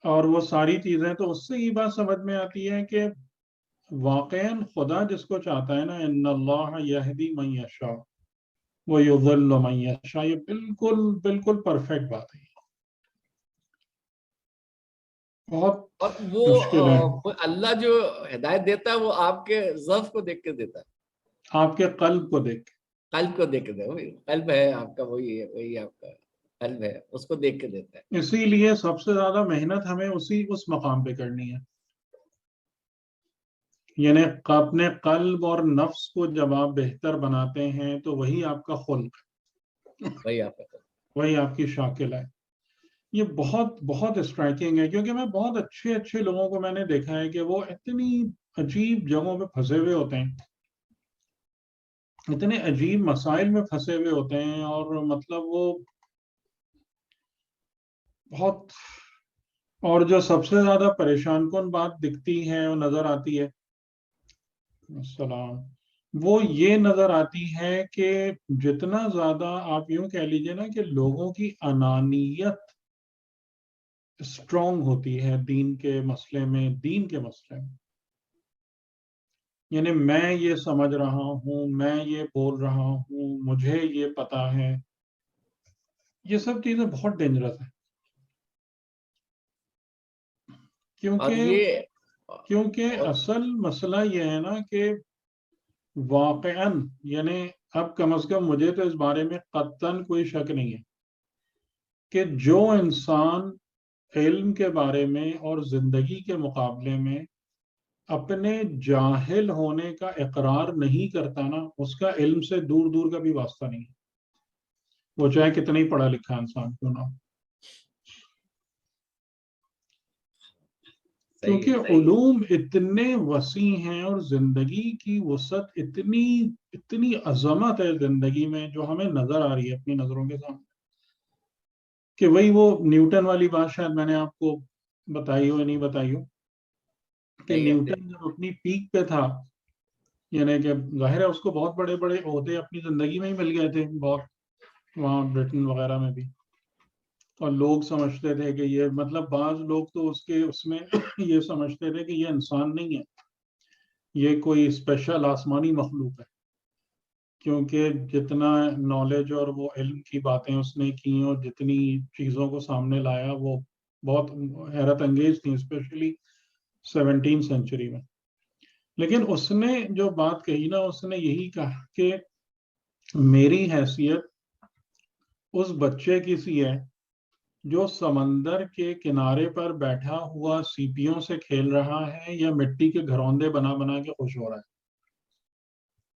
اور وہ ساری چیزیں، تو اس سے یہ بات سمجھ میں آتی ہے کہ واقعاً خدا جس کو چاہتا ہے نا، ان اللہ یہدی من یشاء ویضل من یشاء، یہ بالکل بالکل پرفیکٹ بات ہے، بہت اور وہ مشکل ہے. وہ اللہ جو ہدایت دیتا ہے وہ آپ کے ضعف کو دیکھ کے دیتا ہے، آپ کے قلب کو دیکھ کے. قلب کو دیکھ کے دیتا ہے. وہی قلب ہے آپ کا، وہی ہے، وہی آپ کا قلب ہے، اس کو دیکھ کے دیتا ہے. اسی لیے سب سے زیادہ محنت ہمیں اس مقام پہ کرنی ہے، یعنی اپنے قلب اور نفس کو جب آپ بہتر بناتے ہیں تو وہی آپ کا خلق، وہی آپ کا قلب. وہی آپ کی شاکل ہے. یہ بہت بہت اسٹرائکنگ ہے، کیونکہ میں بہت اچھے اچھے لوگوں کو میں نے دیکھا ہے کہ وہ اتنی عجیب جگہوں پہ پھنسے ہوئے ہوتے ہیں، اتنے عجیب مسائل میں پھنسے ہوئے ہوتے ہیں، اور مطلب وہ بہت، اور جو سب سے زیادہ پریشان کن بات دکھتی ہے اور نظر آتی ہے، السلام، وہ یہ نظر آتی ہے کہ جتنا زیادہ آپ یوں کہہ لیجئے نا کہ لوگوں کی انانیت اسٹرانگ ہوتی ہے دین کے مسئلے میں، دین کے مسئلے میں، یعنی میں یہ سمجھ رہا ہوں، میں یہ بول رہا ہوں، مجھے یہ پتا ہے، یہ سب چیزیں بہت ڈینجرس ہیں. اور کیونکہ اصل مسئلہ یہ ہے نا کہ واقعاً، یعنی اب کم از کم مجھے تو اس بارے میں قطعاً کوئی شک نہیں ہے کہ جو انسان علم کے بارے میں اور زندگی کے مقابلے میں اپنے جاہل ہونے کا اقرار نہیں کرتا نا، اس کا علم سے دور دور کا بھی واسطہ نہیں ہے، وہ چاہے کتنا ہی پڑھا لکھا انسان کیوں نہ ہو. صحیح ہے. کیونکہ علوم اتنے وسیع ہیں اور زندگی کی وسعت اتنی اتنی عظمت ہے زندگی میں جو ہمیں نظر آ رہی ہے اپنی نظروں کے سامنے، کہ وہی وہ نیوٹن والی بات شاید میں نے آپ کو بتائی ہو یا نہیں بتائی ہو، کہ صحیح ہے. نیوٹن جب اپنی پیک پہ تھا، یعنی کہ ظاہر ہے اس کو بہت بڑے بڑے عہدے اپنی زندگی میں ہی مل گئے تھے بہت، وہاں برٹن وغیرہ میں بھی، اور لوگ سمجھتے تھے کہ یہ، مطلب بعض لوگ تو اس میں یہ سمجھتے تھے کہ یہ انسان نہیں ہے، یہ کوئی اسپیشل آسمانی مخلوق ہے، کیونکہ جتنا نالج اور وہ علم کی باتیں اس نے کی اور جتنی چیزوں کو سامنے لایا وہ بہت حیرت انگیز تھی، اسپیشلی 17 سینچری میں. لیکن اس نے جو بات کہی نا، اس نے یہی کہا کہ میری حیثیت اس بچے کی سی ہے جو سمندر کے کنارے پر بیٹھا ہوا سیپیوں سے کھیل رہا ہے یا مٹی کے گھروندے بنا بنا کے خوش ہو رہا ہے،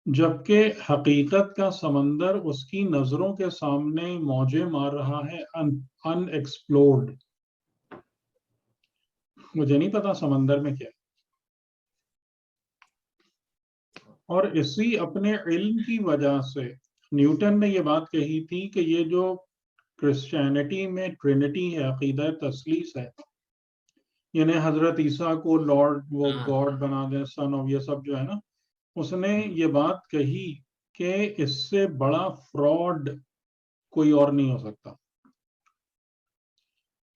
جبکہ حقیقت کا سمندر اس کی نظروں کے سامنے موجیں مار رہا ہے، ان ایکسپلورڈ. مجھے نہیں پتا سمندر میں کیا ہے. اور اسی اپنے علم کی وجہ سے نیوٹن نے یہ بات کہی تھی کہ یہ جو کرسچینٹی میں ٹرینٹی ہے، عقیدہ تثلیث ہے، یعنی حضرت عیسیٰ کو لارڈ، وہ گاڈ بنا دیں، سن آف، یہ سب جو ہے نا، اس نے یہ بات کہی کہ اس سے بڑا فراڈ کوئی اور نہیں ہو سکتا،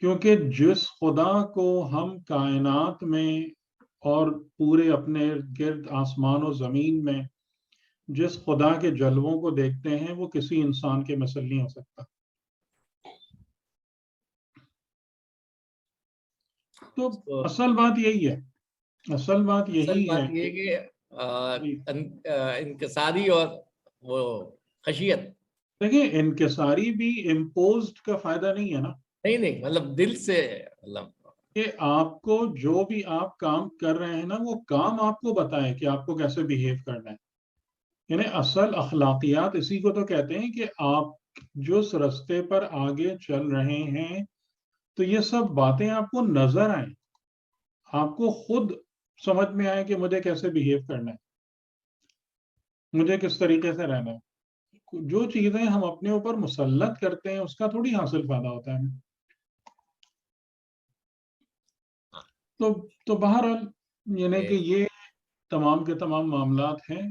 کیونکہ جس خدا کو ہم کائنات میں اور پورے اپنے گرد آسمان و زمین میں جس خدا کے جلووں کو دیکھتے ہیں، وہ کسی انسان کے مثل نہیں ہو سکتا. تو اصل بات یہی ہے، اصل بات اصل یہی بات ہے یہ کہ کہ انکساری اور وہ خشیت. دیکھیں، انکساری بھی امپوزڈ کا فائدہ نہیں ہے نا، نہیں مطلب دل سے، مطلب کہ آپ کو جو بھی آپ کام کر رہے ہیں نا، وہ کام آپ کو بتائے کہ آپ کو کیسے بیہیو کرنا ہے. یعنی اصل اخلاقیات اسی کو تو کہتے ہیں کہ آپ جس رستے پر آگے چل رہے ہیں تو یہ سب باتیں آپ کو نظر آئیں، آپ کو خود سمجھ میں آئے کہ مجھے کیسے بیہیو کرنا ہے، مجھے کس طریقے سے رہنا ہے. جو چیزیں ہم اپنے اوپر مسلط کرتے ہیں اس کا تھوڑی حاصل فائدہ ہوتا ہے. تو بہرحال یعنی کہ یہ تمام کے تمام معاملات ہیں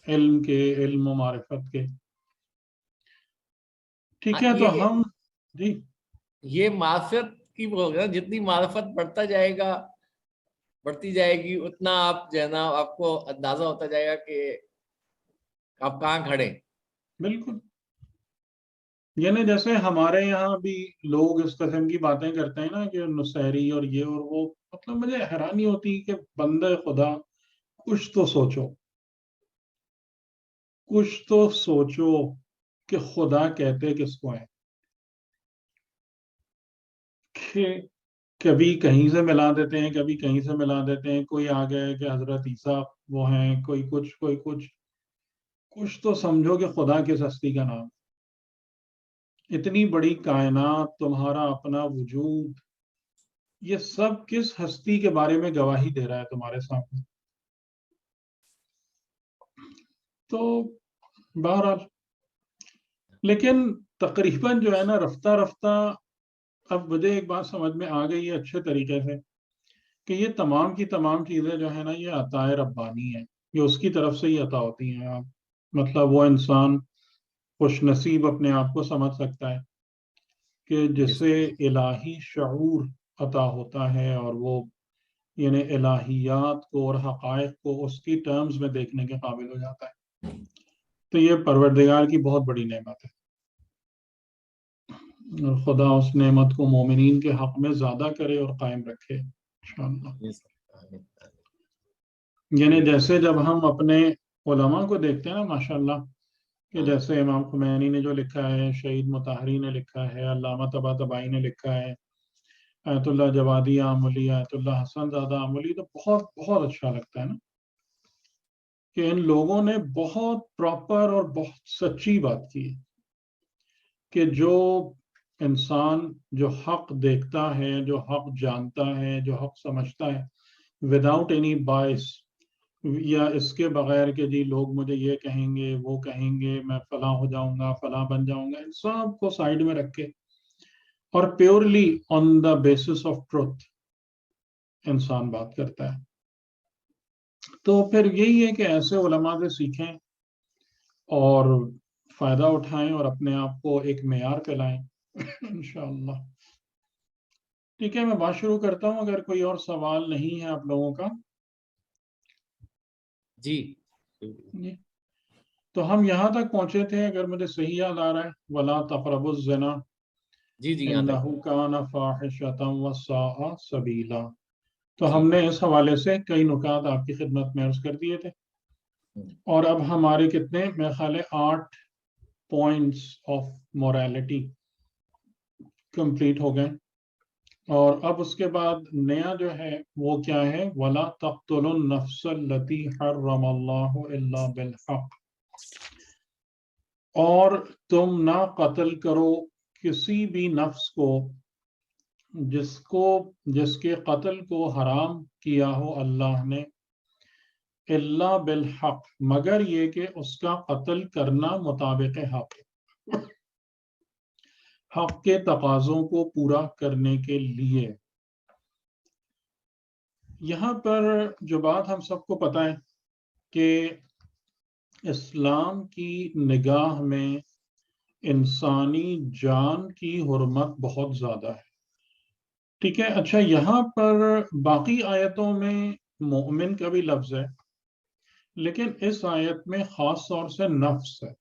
علم کے، علم و معرفت کے. ٹھیک ہے، تو ہم جی یہ معرفت کی وہ ہوگا، جتنی معرفت بڑھتی جائے گی اتنا آپ جو ہے نا آپ کو اندازہ ہوتا جائے گا کہ آپ کہاں کھڑے. بالکل. یعنی جیسے ہمارے یہاں بھی لوگ اس قسم کی باتیں کرتے ہیں نا کہ نصیری اور یہ اور وہ، مطلب مجھے حیرانی ہوتی کہ بندے خدا کچھ تو سوچو، کچھ تو سوچو کہ خدا کہتے کس کو ہے. کہ کبھی کہیں سے ملا دیتے ہیں، کبھی کہیں سے ملا دیتے ہیں، کوئی آ گئے کہ حضرت عیسیٰ وہ ہیں، کوئی کچھ کوئی کچھ. کچھ تو سمجھو کہ خدا کس ہستی کا نام. اتنی بڑی کائنات، تمہارا اپنا وجود، یہ سب کس ہستی کے بارے میں گواہی دے رہا ہے تمہارے سامنے. تو بہرحال، لیکن تقریباً جو ہے نا رفتہ رفتہ اب مجھے ایک بات سمجھ میں آ گئی ہے اچھے طریقے سے کہ یہ تمام کی تمام چیزیں جو ہے نا یہ عطا ربانی ہے، یہ اس کی طرف سے ہی عطا ہوتی ہیں. آپ مطلب وہ انسان خوش نصیب اپنے آپ کو سمجھ سکتا ہے کہ جسے الہی شعور عطا ہوتا ہے اور وہ یعنی الہیات کو اور حقائق کو اس کی ٹرمز میں دیکھنے کے قابل ہو جاتا ہے. تو یہ پروردگار کی بہت بڑی نعمت ہے، اور خدا اس نعمت کو مومنین کے حق میں زیادہ کرے اور قائم رکھے انشاءاللہ. یعنی جیسے جب ہم اپنے علماء کو دیکھتے ہیں نا ماشاءاللہ، کہ جیسے امام خمینی نے جو لکھا ہے، شہید مطہری نے لکھا ہے، علامہ طباطبائی نے لکھا ہے، آیت اللہ جوادی آملی، آیت اللہ حسن زادہ آملی، تو بہت بہت اچھا لگتا ہے نا کہ ان لوگوں نے بہت پراپر اور بہت سچی بات کی ہے کہ جو انسان جو حق دیکھتا ہے، جو حق جانتا ہے، جو حق سمجھتا ہے وداؤٹ اینی باعث، یا اس کے بغیر کہ جی لوگ مجھے یہ کہیں گے وہ کہیں گے، میں فلاں ہو جاؤں گا فلاں بن جاؤں گا، ان سب کو سائیڈ میں رکھ کے اور purely on the basis of truth انسان بات کرتا ہے. تو پھر یہی ہے کہ ایسے علماء سے سیکھیں اور فائدہ اٹھائیں اور اپنے آپ کو ایک معیار پہ لائیں انشاءاللہ. ٹھیک ہے، میں بات شروع کرتا ہوں، اگر کوئی اور سوال نہیں ہے آپ لوگوں کا. جی تو ہم یہاں تک پہنچے تھے، اگر مجھے صحیح یاد آ رہا ہے، وَلَا تَقْرَبُوا الزِّنَا جی یہاں تک إِنَّهُ كَانَ فَاحِشَةً وَسَاءَ سَبِيلًا. تو ہم نے اس حوالے سے کئی نکات آپ کی خدمت میں عرض کر دیے تھے، اور اب ہمارے کتنے میرے خیال ہے 8 پوائنٹس آف موریلٹی کمپلیٹ ہو گئے. اور اب اس کے بعد نیا جو ہے وہ کیا ہے، وَلَا تَقْتُلُوا النَّفْسَ الَّتِي حَرَّمَ اللَّهُ إِلَّا بِالْحَقِّ، اور تم نہ قتل کرو کسی بھی نفس کو جس کے قتل کو حرام کیا ہو اللہ نے، الا بالحق، مگر یہ کہ اس کا قتل کرنا مطابق حق، حق کے تقاضوں کو پورا کرنے کے لیے. یہاں پر جو بات ہم سب کو پتہ ہے کہ اسلام کی نگاہ میں انسانی جان کی حرمت بہت زیادہ ہے. ٹھیک ہے، اچھا یہاں پر باقی آیتوں میں مومن کا بھی لفظ ہے، لیکن اس آیت میں خاص طور سے نفس ہے.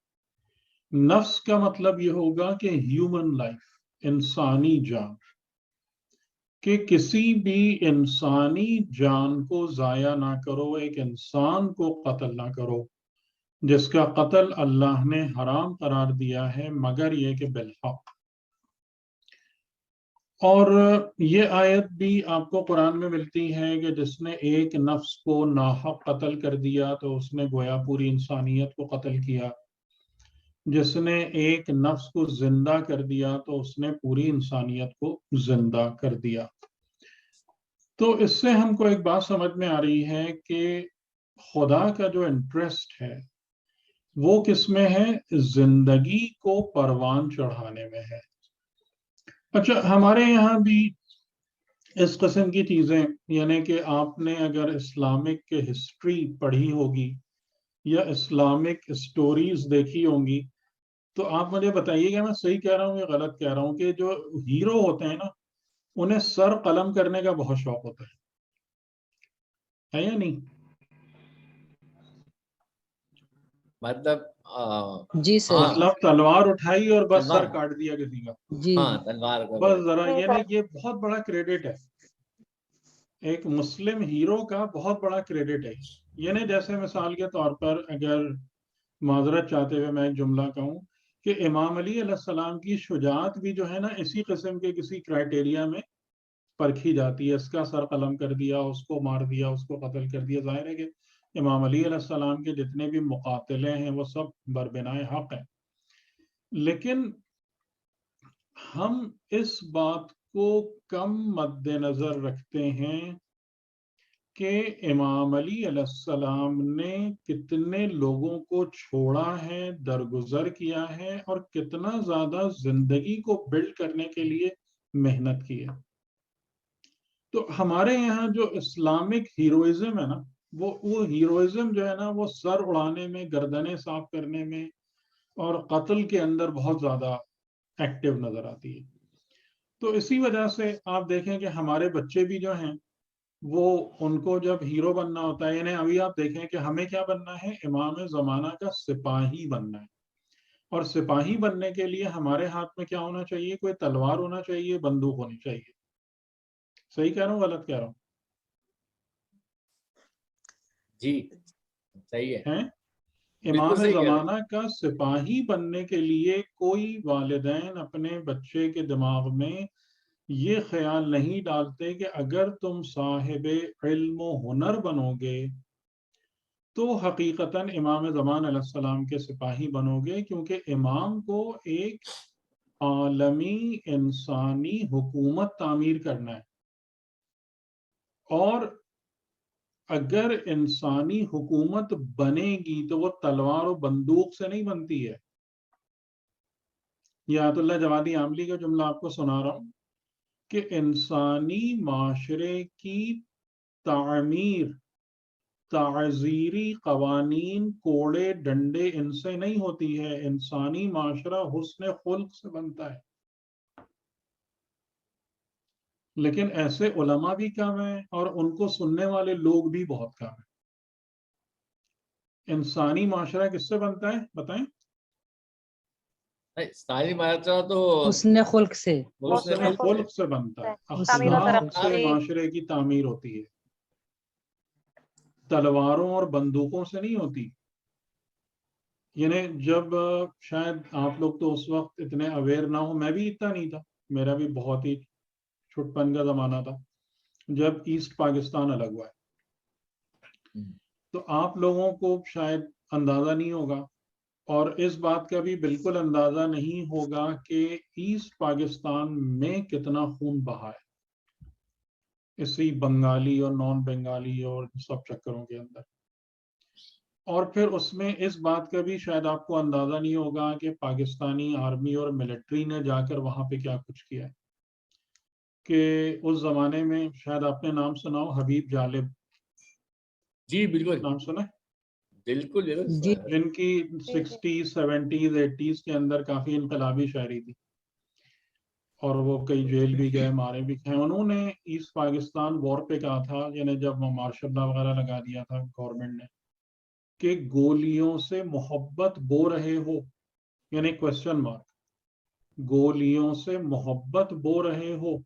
نفس کا مطلب یہ ہوگا کہ ہیومن لائف، انسانی جان، کہ کسی بھی انسانی جان کو ضائع نہ کرو، ایک انسان کو قتل نہ کرو جس کا قتل اللہ نے حرام قرار دیا ہے، مگر یہ کہ بالحق. اور یہ آیت بھی آپ کو قرآن میں ملتی ہے کہ جس نے ایک نفس کو ناحق قتل کر دیا تو اس نے گویا پوری انسانیت کو قتل کیا، جس نے ایک نفس کو زندہ کر دیا تو اس نے پوری انسانیت کو زندہ کر دیا. تو اس سے ہم کو ایک بات سمجھ میں آ رہی ہے کہ خدا کا جو انٹرسٹ ہے وہ کس میں ہے، زندگی کو پروان چڑھانے میں ہے. اچھا ہمارے یہاں بھی اس قسم کی چیزیں، یعنی کہ آپ نے اگر اسلامک ہسٹری پڑھی ہوگی یا اسلامک اسٹوریز دیکھی ہوں گی تو آپ مجھے بتائیے کہ میں صحیح کہہ رہا ہوں یا غلط کہہ رہا ہوں، کہ جو ہیرو ہوتے ہیں نا انہیں سر قلم کرنے کا بہت شوق ہوتا ہے یا نہیں؟ مطلب جی سر. مطلب تلوار اٹھائی اور بس تلوار. سر کاٹ دیا کسی کا. جی ہاں تلوار کو بس ذرا یہ بہت بڑا کریڈٹ ہے، ایک مسلم ہیرو کا بہت بڑا کریڈٹ ہے. یعنی جیسے مثال کے طور پر اگر معذرت چاہتے ہوئے میں ایک جملہ کہوں کہ امام علی علیہ السلام کی شجاعت بھی جو ہے نا اسی قسم کے کسی کرائٹیریا میں پرکھی جاتی ہے. اس کا سر قلم کر دیا، اس کو مار دیا، اس کو قتل کر دیا. ظاہر ہے کہ امام علی علیہ السلام کے جتنے بھی مقاتلے ہیں وہ سب بربنائے حق ہیں. لیکن ہم اس بات کو کم مد نظر رکھتے ہیں کہ امام علی علیہ السلام نے کتنے لوگوں کو چھوڑا ہے، درگزر کیا ہے، اور کتنا زیادہ زندگی کو بلڈ کرنے کے لیے محنت کی ہے. تو ہمارے یہاں جو اسلامک ہیروئزم ہے نا، وہ ہیروئزم جو ہے نا وہ سر اڑانے میں، گردنیں صاف کرنے میں اور قتل کے اندر بہت زیادہ ایکٹیو نظر آتی ہے. تو اسی وجہ سے آپ دیکھیں کہ ہمارے بچے بھی جو ہیں وہ ان کو جب ہیرو بننا ہوتا ہے، یعنی ابھی آپ دیکھیں کہ ہمیں کیا بننا ہے، امام زمانہ کا سپاہی بننا ہے. اور سپاہی بننے کے لیے ہمارے ہاتھ میں کیا ہونا چاہیے؟ کوئی تلوار ہونا چاہیے، بندوق ہونی چاہیے. صحیح کہہ رہا ہوں غلط کہہ رہا ہوں؟ جی صحیح ہے، ہیں بالکل امام صحیح کہہ رہے ہیں. زمانہ کا سپاہی بننے کے لیے کوئی والدین اپنے بچے کے دماغ میں یہ خیال نہیں ڈالتے کہ اگر تم صاحب علم و ہنر بنو گے تو حقیقتاً امام زمان علیہ السلام کے سپاہی بنو گے، کیونکہ امام کو ایک عالمی انسانی حکومت تعمیر کرنا ہے. اور اگر انسانی حکومت بنے گی تو وہ تلوار و بندوق سے نہیں بنتی ہے. یہ آیت اللہ جوادی عاملی کا جملہ آپ کو سنا رہا ہوں کہ انسانی معاشرے کی تعمیر تعزیری قوانین، کوڑے ڈنڈے ان سے نہیں ہوتی ہے. انسانی معاشرہ حسن خلق سے بنتا ہے. لیکن ایسے علماء بھی کم ہیں اور ان کو سننے والے لوگ بھی بہت کم ہیں. انسانی معاشرہ کس سے بنتا ہے بتائیں؟ ساری معاشرہ تو حسن خلق سے. حسن خلق سے بنتا ہے. حسن اخلاق خلق سے معاشرے کی تعمیر ہوتی ہے، تلواروں اور بندوقوں سے نہیں ہوتی. یعنی جب شاید آپ لوگ تو اس وقت اتنے اویئر نہ ہو، میں بھی اتنا نہیں تھا، میرا بھی بہت ہی چھٹپن کا زمانہ تھا جب ایسٹ پاکستان الگ ہوا ہے. تو آپ لوگوں کو شاید اندازہ نہیں ہوگا اور اس بات کا بھی بالکل اندازہ نہیں ہوگا کہ ایسٹ پاکستان میں کتنا خون بہا ہے اسی بنگالی اور نان بنگالی اور سب چکروں کے اندر. اور پھر اس میں اس بات کا بھی شاید آپ کو اندازہ نہیں ہوگا کہ پاکستانی آرمی اور ملٹری نے جا کر وہاں پہ کیا کچھ کیا ہے. کہ اس زمانے میں شاید آپ نے نام سنا ہو حبیب جالب. جی بالکل نام سنا ہے؟ بالکل جی. جن کی 60s 70s 80s کے اندر کافی انقلابی شاعری تھی اور وہ کئی جیل بھی گئے، مارے بھی گئے. انہوں نے ایسٹ پاکستان وار پہ کہا تھا، یعنی جب مارشل لا وغیرہ لگا دیا تھا گورنمنٹ نے، کہ گولیوں سے محبت بو رہے ہو، یعنی کوشچن مارک، گولیوں سے محبت بو رہے ہو،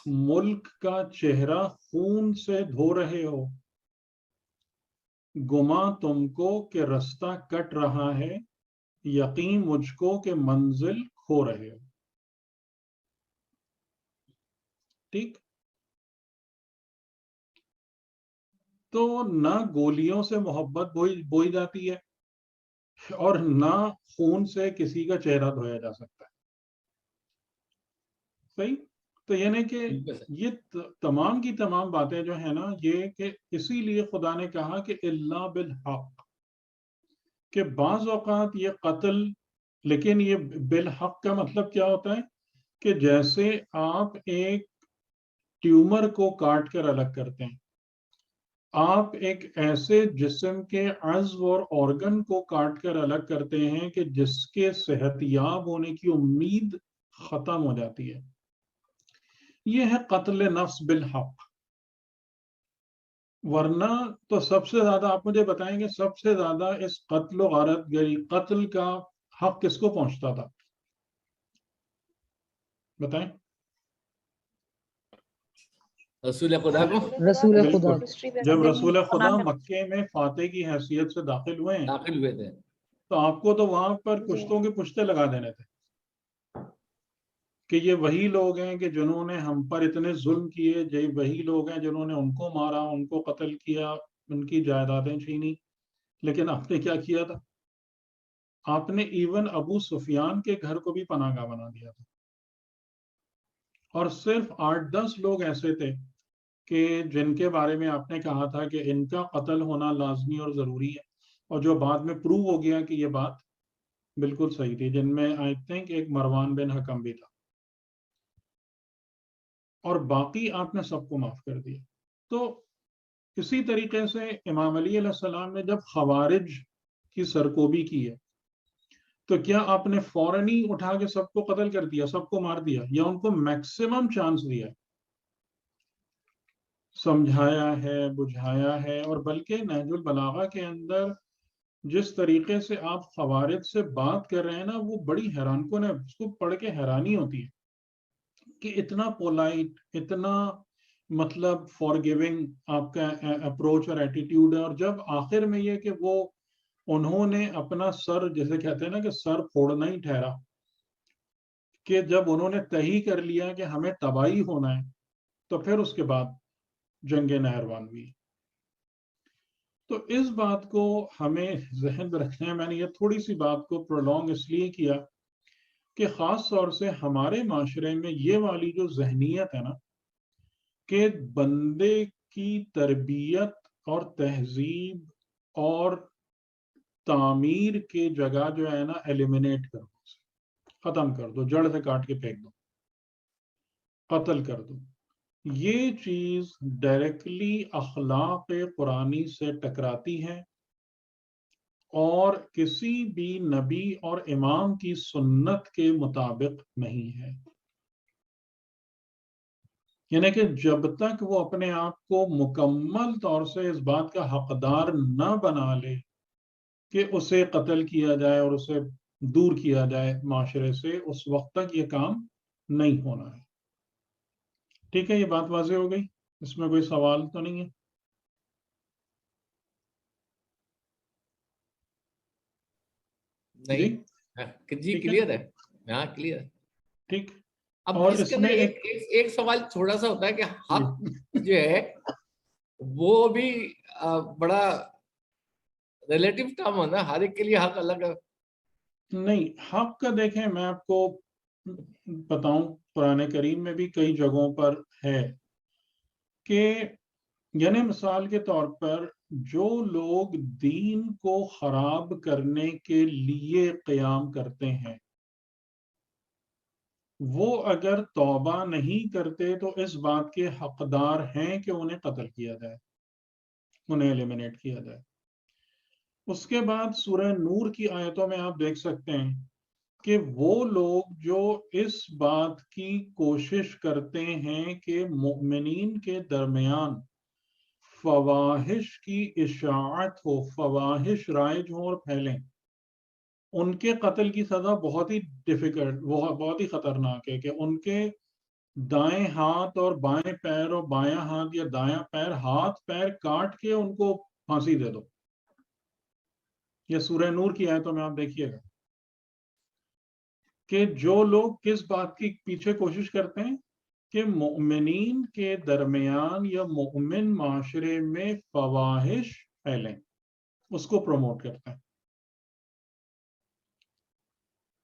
ملک کا چہرہ خون سے دھو رہے ہو، گما تم کو کہ رستہ کٹ رہا ہے، یقین مجھ کو کہ منزل کھو رہے ہو. ٹھیک؟ تو نہ گولیوں سے محبت بوئی جاتی ہے اور نہ خون سے کسی کا چہرہ دھویا جا سکتا ہے. صحیح؟ تو یعنی کہ یہ تمام کی تمام باتیں جو ہیں نا، یہ کہ اسی لیے خدا نے کہا کہ اللہ بالحق، کہ بعض اوقات یہ قتل، لیکن یہ بالحق کا مطلب کیا ہوتا ہے کہ جیسے آپ ایک ٹیومر کو کاٹ کر الگ کرتے ہیں، آپ ایک ایسے جسم کے عضو اور آرگن کو کاٹ کر الگ کرتے ہیں کہ جس کے صحت یاب ہونے کی امید ختم ہو جاتی ہے. یہ ہے قتل نفس بالحق. ورنہ تو سب سے زیادہ آپ مجھے بتائیں گے سب سے زیادہ اس قتل و غارت گری قتل کا حق کس کو پہنچتا تھا؟ بتائیں. رسول خدا کو. رسول خدا بالکل. جب رسول خدا مکے میں فاتح کی حیثیت سے داخل ہوئے ہیں داخل ہوئے تھے تو آپ کو تو وہاں پر پشتوں کے پشتے لگا دینے تھے کہ یہ وہی لوگ ہیں کہ جنہوں نے ہم پر اتنے ظلم کیے، یہ وہی لوگ ہیں جنہوں نے ان کو مارا، ان کو قتل کیا، ان کی جائیدادیں چھینی. لیکن آپ نے کیا کیا تھا؟ آپ نے ایون ابو سفیان کے گھر کو بھی پناہ گاہ بنا دیا تھا. اور صرف 8-10 لوگ ایسے تھے کہ جن کے بارے میں آپ نے کہا تھا کہ ان کا قتل ہونا لازمی اور ضروری ہے، اور جو بعد میں پروو ہو گیا کہ یہ بات بالکل صحیح تھی، جن میں آئی تھنک ایک مروان بن حکم بھی تھا. اور باقی آپ نے سب کو معاف کر دیا. تو اسی طریقے سے امام علی علیہ السلام نے جب خوارج کی سرکوبی کی ہے تو کیا آپ نے فوراً ہی اٹھا کے سب کو قتل کر دیا، سب کو مار دیا، یا ان کو میکسیمم چانس دیا، سمجھایا ہے، بجھایا ہے؟ اور بلکہ نہج البلاغہ کے اندر جس طریقے سے آپ خوارج سے بات کر رہے ہیں نا، وہ بڑی حیران کن ہے. اس کو پڑھ کے حیرانی ہوتی ہے کہ اتنا پولائٹ، اتنا مطلب فار گیونگ آپ کا اپروچ اور ایٹیٹیوڈ ہے. اور جب آخر میں یہ کہ وہ انہوں نے اپنا سر، جیسے کہتے ہیں نا کہ سر پھوڑنا ہی ٹھہرا، کہ جب انہوں نے طے کر لیا کہ ہمیں تباہی ہونا ہے، تو پھر اس کے بعد جنگ نہروان ہوئی. تو اس بات کو ہمیں ذہن میں رکھنا ہے. میں نے یہ تھوڑی سی بات کو پرولونگ اس لیے کیا کہ خاص طور سے ہمارے معاشرے میں یہ والی جو ذہنیت ہے نا کہ بندے کی تربیت اور تہذیب اور تعمیر کی جگہ جو ہے نا ایلیمینیٹ کر دو، ختم کر دو، جڑ سے کاٹ کے پھینک دو، قتل کر دو، یہ چیز ڈائریکٹلی اخلاق قرآنی سے ٹکراتی ہے اور کسی بھی نبی اور امام کی سنت کے مطابق نہیں ہے. یعنی کہ جب تک وہ اپنے آپ کو مکمل طور سے اس بات کا حقدار نہ بنا لے کہ اسے قتل کیا جائے اور اسے دور کیا جائے معاشرے سے، اس وقت تک یہ کام نہیں ہونا ہے. ٹھیک ہے، یہ بات واضح ہو گئی؟ اس میں کوئی سوال تو نہیں ہے؟ نہیں جی کلیئر ہے. ہاں کلیئر ہے. ٹھیک. اب اور اس کے اندر ایک سوال تھوڑا سا ہوتا ہے کہ حق جو ہے وہ بھی بڑا ریلیٹیو ٹرم ہونا، ہر ایک کے لیے حق الگ ہے. نہیں، حق کا دیکھیں میں آپ کو بتاؤں، قرآن کریم میں بھی کئی جگہوں پر ہے کہ یعنی مثال کے طور پر جو لوگ دین کو خراب کرنے کے لیے قیام کرتے ہیں وہ اگر توبہ نہیں کرتے تو اس بات کے حقدار ہیں کہ انہیں قتل کیا جائے، انہیں ایلیمینیٹ کیا جائے. اس کے بعد سورہ نور کی آیتوں میں آپ دیکھ سکتے ہیں کہ وہ لوگ جو اس بات کی کوشش کرتے ہیں کہ مؤمنین کے درمیان فواحش کی اشاعت ہو، فواحش رائج ہوں اور پھیلیں، ان کے قتل کی سزا بہت ہی ڈیفیکلٹ، بہت ہی خطرناک ہے کہ ان کے دائیں ہاتھ اور بائیں پیر اور بایاں ہاتھ یا دایاں پیر، ہاتھ پیر کاٹ کے ان کو پھانسی دے دو. یہ سورہ نور کی آیتوں میں آپ دیکھیے گا کہ جو لوگ کس بات کی پیچھے کوشش کرتے ہیں کہ مؤمنین کے درمیان یا مؤمن معاشرے میں فواحش پھیلیں، اس کو پروموٹ کرتے ہیں.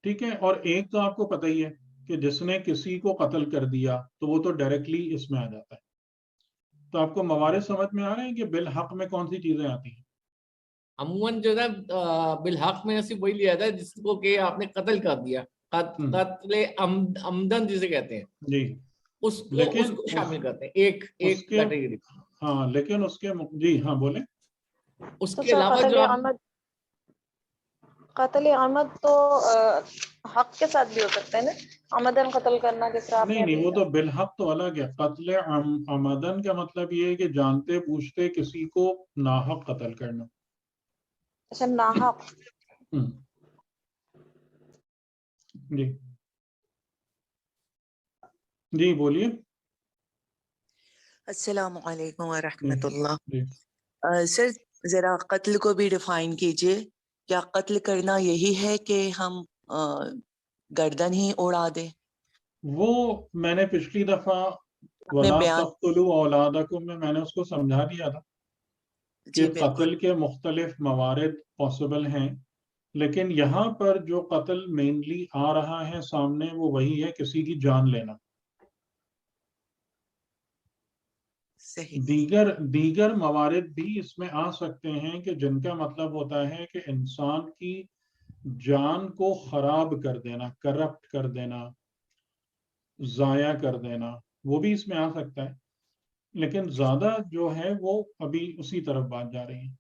ٹھیک ہے. اور ایک تو آپ کو پتہ ہی ہے کہ جس نے کسی کو قتل کر دیا تو وہ تو ڈائریکٹلی اس میں آ جاتا ہے. تو آپ کو موارد سمجھ میں آ رہے ہیں کہ بالحق میں کون سی چیزیں آتی ہیں؟ عموماً جو ہے بالحق میں ایسی وہی لیا جاتا ہے جس کو کہ آپ نے قتل کر دیا، قتل عمدن جسے کہتے ہیں، جی، اس کو شامل کرتے ہیں ایک کیٹیگری. ہاں لیکن اس کے جی ہاں بولیں. اس کے علاوہ جو قتل عمد تو حق کے ساتھ بھی ہو سکتا ہے نا، عمدن قتل کرنا جس طرح آپ نے نہیں ابھی وہ کہا۔ تو بالحق تو الگ ہے. قتل عمدن کا مطلب یہ ہے کہ جانتے بوجھتے کسی کو ناحق قتل کرنا. اچھا ناحق. ہم. جی جی بولیے. السلام علیکم ورحمۃ اللہ. جی سر ذرا قتل کو بھی ڈیفائن کیجئے. کیا قتل کرنا یہی ہے کہ ہم گردن ہی اڑا دیں؟ وہ میں نے پچھلی دفعہ میں وَلَا بیان تَقْتُلُوا أَوْلَادَكُم میں نے اس کو سمجھا دیا تھا کہ جی بالکل. قتل کے مختلف موارد پاسبل ہیں، لیکن یہاں پر جو قتل مینلی آ رہا ہے سامنے وہ وہی ہے کسی کی جان لینا. صحیح. دیگر موارد بھی اس میں آ سکتے ہیں کہ جن کا مطلب ہوتا ہے کہ انسان کی جان کو خراب کر دینا، کرپٹ کر دینا، ضائع کر دینا، وہ بھی اس میں آ سکتا ہے. لیکن زیادہ جو ہے وہ ابھی اسی طرف بات جا رہی ہے.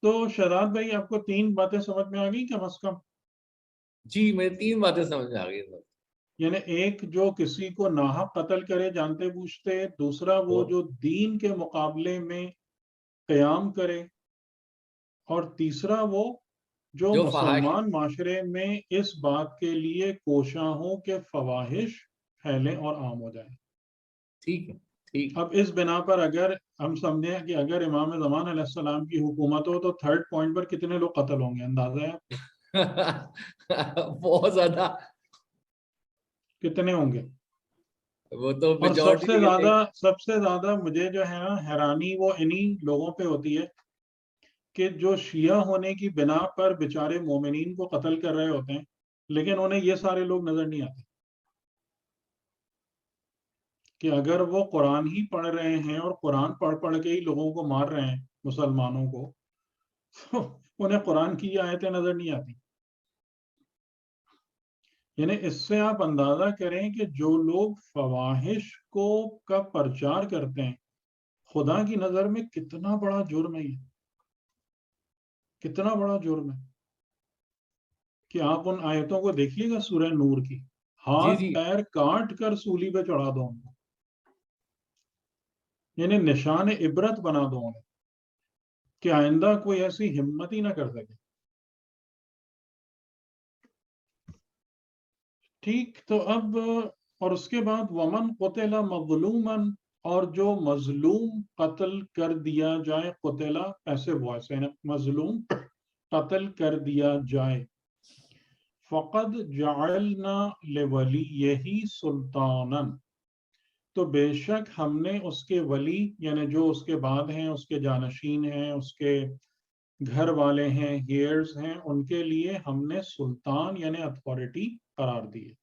تو شہزاد بھائی آپ کو 3 باتیں سمجھ میں آ گئی کم از کم؟ جی میں 3 باتیں سمجھ میں آ گئی. یعنی ایک جو کسی کو ناحق قتل کرے جانتے بوجھتے، دوسرا وہ جو دین کے مقابلے میں قیام کرے، اور تیسرا وہ جو فحش. مسلمان معاشرے میں اس بات کے لیے کوشاں ہوں کہ فواحش پھیلیں اور عام ہو جائیں. ٹھیک ہے ٹھیک. اب اس بنا پر اگر ہم سمجھیں کہ اگر امام زمان علیہ السلام کی حکومت ہو تو 3rd پوائنٹ پر کتنے لوگ قتل ہوں گے، اندازہ ہے بہت زیادہ. کتنے ہوں گے؟ وہ تو اور میجورٹی. سب سے زیادہ مجھے جو ہے نا حیرانی وہ انہی لوگوں پہ ہوتی ہے کہ جو شیعہ ہونے کی بنا پر بیچارے مومنین کو قتل کر رہے ہوتے ہیں، لیکن انہیں یہ سارے لوگ نظر نہیں آتے کہ اگر وہ قرآن ہی پڑھ رہے ہیں اور قرآن پڑھ پڑھ کے ہی لوگوں کو مار رہے ہیں مسلمانوں کو، تو انہیں قرآن کی یہ آیتیں نظر نہیں آتی. یعنی اس سے آپ اندازہ کریں کہ جو لوگ فواحش کا پرچار کرتے ہیں، خدا کی نظر میں کتنا بڑا جرم ہے یہ، کتنا بڑا جرم ہے کہ آپ ان آیتوں کو دیکھیے گا سورہ نور کی، ہاتھ جی پیر کاٹ کر سولی پہ چڑھا دو ان کو، یعنی نشان عبرت بنا دو انہیں کہ آئندہ کوئی ایسی ہمت ہی نہ کر سکے. ٹھیک. تو اب اور اس کے بعد ومن قتل مظلوما، اور جو مظلوم قتل کر دیا جائے، قتل ایسے وائس ہے، مظلوم قتل کر دیا جائے، فقد جعلنا لولیہ سلطانا، تو بے شک ہم نے اس کے ولی یعنی جو اس کے بعد ہیں، اس کے جانشین ہیں، اس کے گھر والے ہیں، ہیئرز ہیں، ان کے لیے ہم نے سلطان یعنی اتھارٹی قرار دی ہے.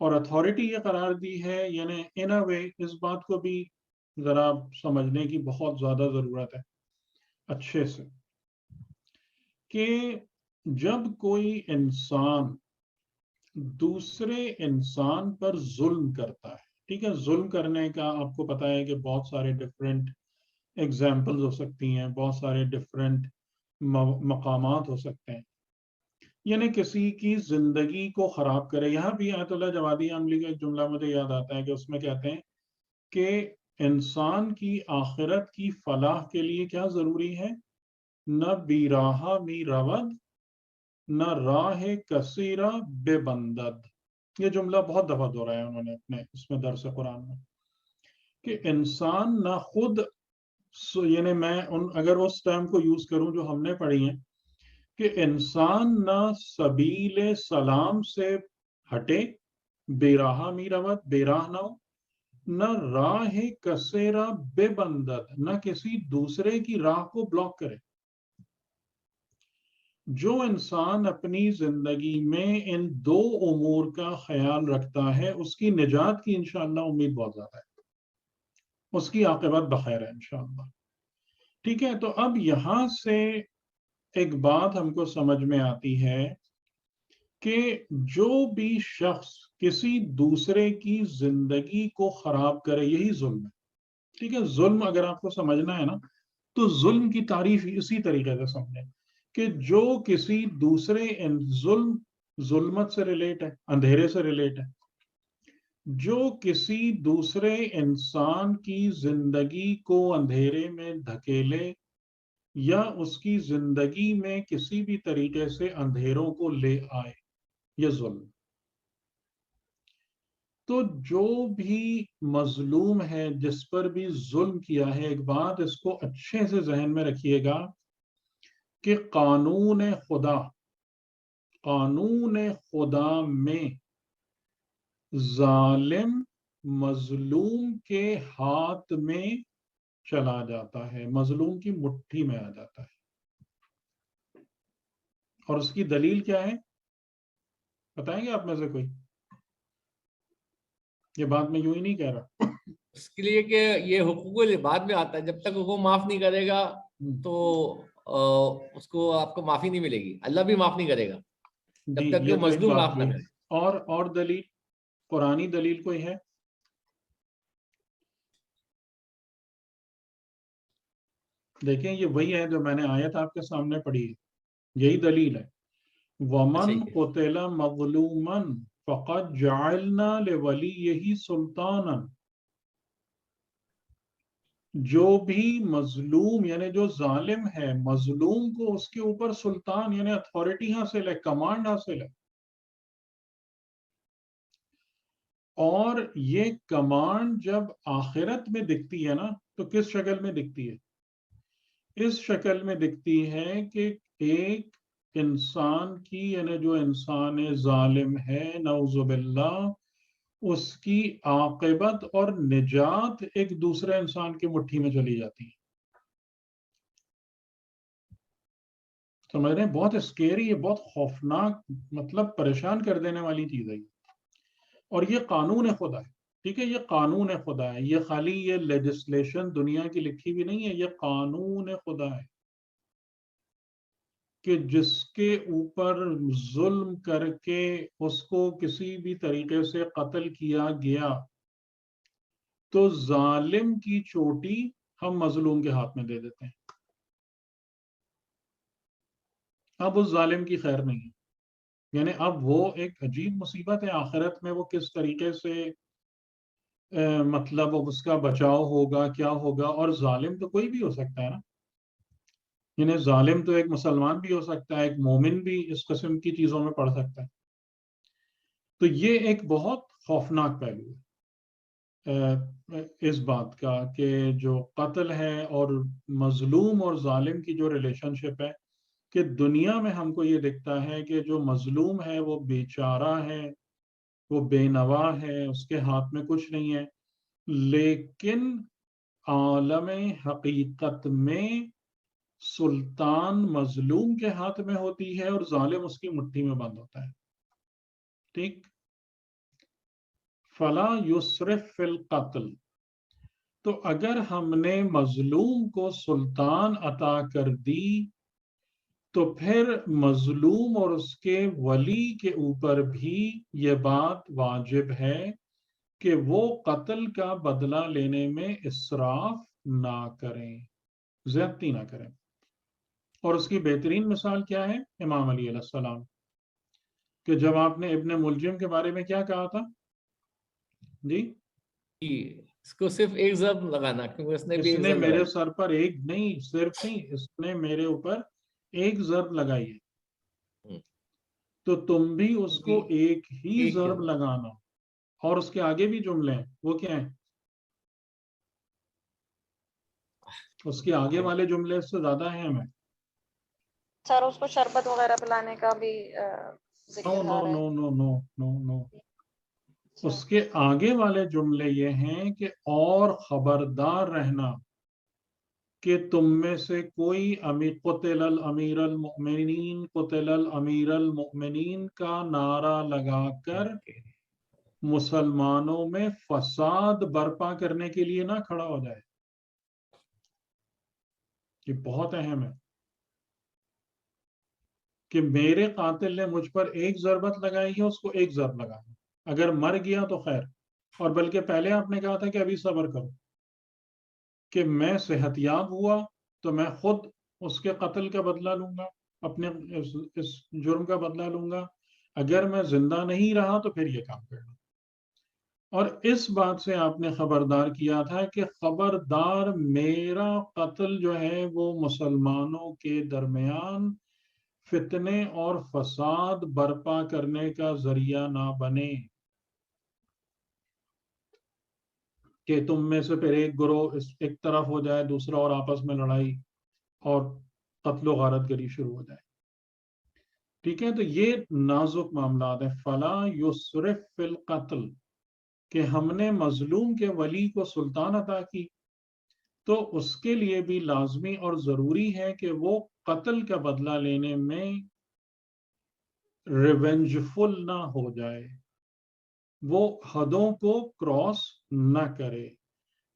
اور اتھارٹی یہ قرار دی ہے یعنی ان اے وے اس بات کو بھی ذرا سمجھنے کی بہت زیادہ ضرورت ہے اچھے سے، کہ جب کوئی انسان دوسرے انسان پر ظلم کرتا ہے، ٹھیک ہے، ظلم کرنے کا آپ کو پتہ ہے کہ بہت سارے ڈفرینٹ ایگزامپلز ہو سکتی ہیں، بہت سارے ڈفرینٹ مقامات ہو سکتے ہیں. یعنی کسی کی زندگی کو خراب کرے. یہاں بھی آیت اللہ جوادی عملی کا ایک جملہ مجھے یاد آتا ہے کہ اس میں کہتے ہیں کہ انسان کی آخرت کی فلاح کے لیے کیا ضروری ہے؟ نہ بیراہا می رود، نہ راہ کثیرہ بے بندد. یہ جملہ بہت دفعہ دہرایا انہوں نے اپنے اس میں درس قرآن میں، کہ انسان نہ خود یعنی میں اگر اس ٹائم کو یوز کروں جو ہم نے پڑھی ہیں، کہ انسان نہ سبیل سلام سے ہٹے، بے راہ می رود، بے راہ نہ ہو، نہ راہ کثیرہ بے بندد، نہ کسی دوسرے کی راہ کو بلاک کرے. جو انسان اپنی زندگی میں ان 2 امور کا خیال رکھتا ہے اس کی نجات کی انشاءاللہ امید بہت زیادہ ہے، اس کی عاقبت بخیر ہے انشاءاللہ. ٹھیک ہے. تو اب یہاں سے ایک بات ہم کو سمجھ میں آتی ہے کہ جو بھی شخص کسی دوسرے کی زندگی کو خراب کرے یہی ظلم ہے. ٹھیک ہے. ظلم اگر آپ کو سمجھنا ہے نا تو ظلم کی تعریف اسی طریقے سے سمجھیں کہ جو کسی دوسرے ظلمت سے ریلیٹ ہے، اندھیرے سے ریلیٹ ہے، جو کسی دوسرے انسان کی زندگی کو اندھیرے میں دھکیلے یا اس کی زندگی میں کسی بھی طریقے سے اندھیروں کو لے آئے، یہ ظلم. تو جو بھی مظلوم ہے، جس پر بھی ظلم کیا ہے، ایک بات اس کو اچھے سے ذہن میں رکھیے گا کہ قانون خدا میں ظالم مظلوم کے ہاتھ میں چلا جاتا ہے، مظلوم کی مٹھی میں آ جاتا ہے. اور اس کی دلیل کیا ہے بتائیں گے آپ میں سے کوئی؟ یہ بات میں یوں ہی نہیں کہہ رہا. اس کے لیے کہ یہ حقوق العباد میں آتا ہے، جب تک وہ معاف نہیں کرے گا تو اس کو آپ کو معافی نہیں ملے گی، اللہ بھی معاف نہیں کرے گا جب تک کہ یہ تو ایک مظلوم بات معاف نہ ہوئی. کرے. اور دلیل، قرآنی دلیل کوئی ہے؟ دیکھیں یہ وہی ہے جو میں نے آیت آپ کے سامنے پڑھی ہے، یہی دلیل ہے. وَمَنْ قُتِلَ مَظْلُومًا فَقَدْ جَعَلْنَا لِوَلِيِّهِ سُلْطَانًا. جو بھی مظلوم یعنی جو ظالم ہے، مظلوم کو اس کے اوپر سلطان یعنی اتھارٹی حاصل ہے، کمانڈ حاصل ہے. اور یہ کمانڈ جب آخرت میں دکھتی ہے نا تو کس شکل میں دکھتی ہے؟ اس شکل میں دکھتی ہے کہ ایک انسان کی یعنی جو انسان ظالم ہے نعوذ باللہ، اس کی عاقبت اور نجات ایک دوسرے انسان کی مٹھی میں چلی جاتی ہے. سمجھ رہے ہیں؟ بہت اسکیری ہے، بہت خوفناک، مطلب پریشان کر دینے والی چیز ہے. اور یہ قانون خدا ہے، ٹھیک ہے، یہ قانون خدا ہے، یہ خالی یہ لیجسلیشن دنیا کی لکھی بھی نہیں ہے، یہ قانون خدا ہے کہ جس کے اوپر ظلم کر کے اس کو کسی بھی طریقے سے قتل کیا گیا تو ظالم کی چوٹی ہم مظلوم کے ہاتھ میں دے دیتے ہیں. اب اس ظالم کی خیر نہیں ہے، یعنی اب وہ ایک عجیب مصیبت ہے آخرت میں، وہ کس طریقے سے مطلب اس کا بچاؤ ہوگا، کیا ہوگا. اور ظالم تو کوئی بھی ہو سکتا ہے نا، یعنی ظالم تو ایک مسلمان بھی ہو سکتا ہے، ایک مومن بھی اس قسم کی چیزوں میں پڑ سکتا ہے. تو یہ ایک بہت خوفناک پہلو ہے اس بات کا کہ جو قتل ہے اور مظلوم اور ظالم کی جو ریلیشن شپ ہے، کہ دنیا میں ہم کو یہ دکھتا ہے کہ جو مظلوم ہے وہ بیچارہ ہے، وہ بے نوا ہے، اس کے ہاتھ میں کچھ نہیں ہے. لیکن عالم حقیقت میں سلطان مظلوم کے ہاتھ میں ہوتی ہے اور ظالم اس کی مٹھی میں بند ہوتا ہے. ٹھیک. فلا یسرف فی القتل. تو اگر ہم نے مظلوم کو سلطان عطا کر دی تو پھر مظلوم اور اس کے ولی کے اوپر بھی یہ بات واجب ہے کہ وہ قتل کا بدلہ لینے میں اسراف نہ کریں، زیادتی نہ کریں. اور اس کی بہترین مثال کیا ہے؟ امام علی علیہ السلام، کہ جب آپ نے ابن ملجم کے بارے میں کیا کہا تھا جی؟ اس کو صرف ایک ضرب لگانا، کیونکہ اس نے بھی اس ایک نے ضرب میرے لگائی. سر پر ایک نہیں، صرف نہیں، اس نے میرے اوپر ایک ضرب لگائی ہے، تو تم بھی اس کو ایک ہی ضرب لگانا. اور اس کے آگے بھی جملے ہیں، وہ کیا ہیں؟ اس کے آگے والے جملے اس سے زیادہ اہم ہیں. سر اس کو شربت وغیرہ پلانے کا بھی ذکر نو آ نو رہا ہے. نو نو نو نو نو اس کے آگے والے جملے یہ ہیں کہ اور خبردار رہنا کہ تم میں سے کوئی قتل الامیر المؤمنین قتل الامیر المؤمنین کا نعرہ لگا کر مسلمانوں میں فساد برپا کرنے کے لیے نہ کھڑا ہو جائے. یہ بہت اہم ہے کہ میرے قاتل نے مجھ پر ایک ضربت لگائی ہے، اس کو ایک ضرب لگانا، اگر مر گیا تو خیر. اور بلکہ پہلے آپ نے کہا تھا کہ ابھی صبر کرو، کہ میں صحت یاب ہوا تو میں خود اس کے قتل کا بدلہ لوں گا، اپنے اس جرم کا بدلہ لوں گا، اگر میں زندہ نہیں رہا تو پھر یہ کام کرنا. اور اس بات سے آپ نے خبردار کیا تھا کہ خبردار میرا قتل جو ہے وہ مسلمانوں کے درمیان فتنے اور فساد برپا کرنے کا ذریعہ نہ بنے، کہ تم میں سے پھر ایک گروہ ایک طرف ہو جائے، دوسرا اور آپس میں لڑائی اور قتل و غارت گری شروع ہو جائے. ٹھیک ہے، تو یہ نازک معاملات ہیں. فلا یسرف فی القتل، کہ ہم نے مظلوم کے ولی کو سلطان عطا کی تو اس کے لیے بھی لازمی اور ضروری ہے کہ وہ قتل کا بدلہ لینے میں ریونجفل نہ ہو جائے، وہ حدوں کو کراس نہ کرے.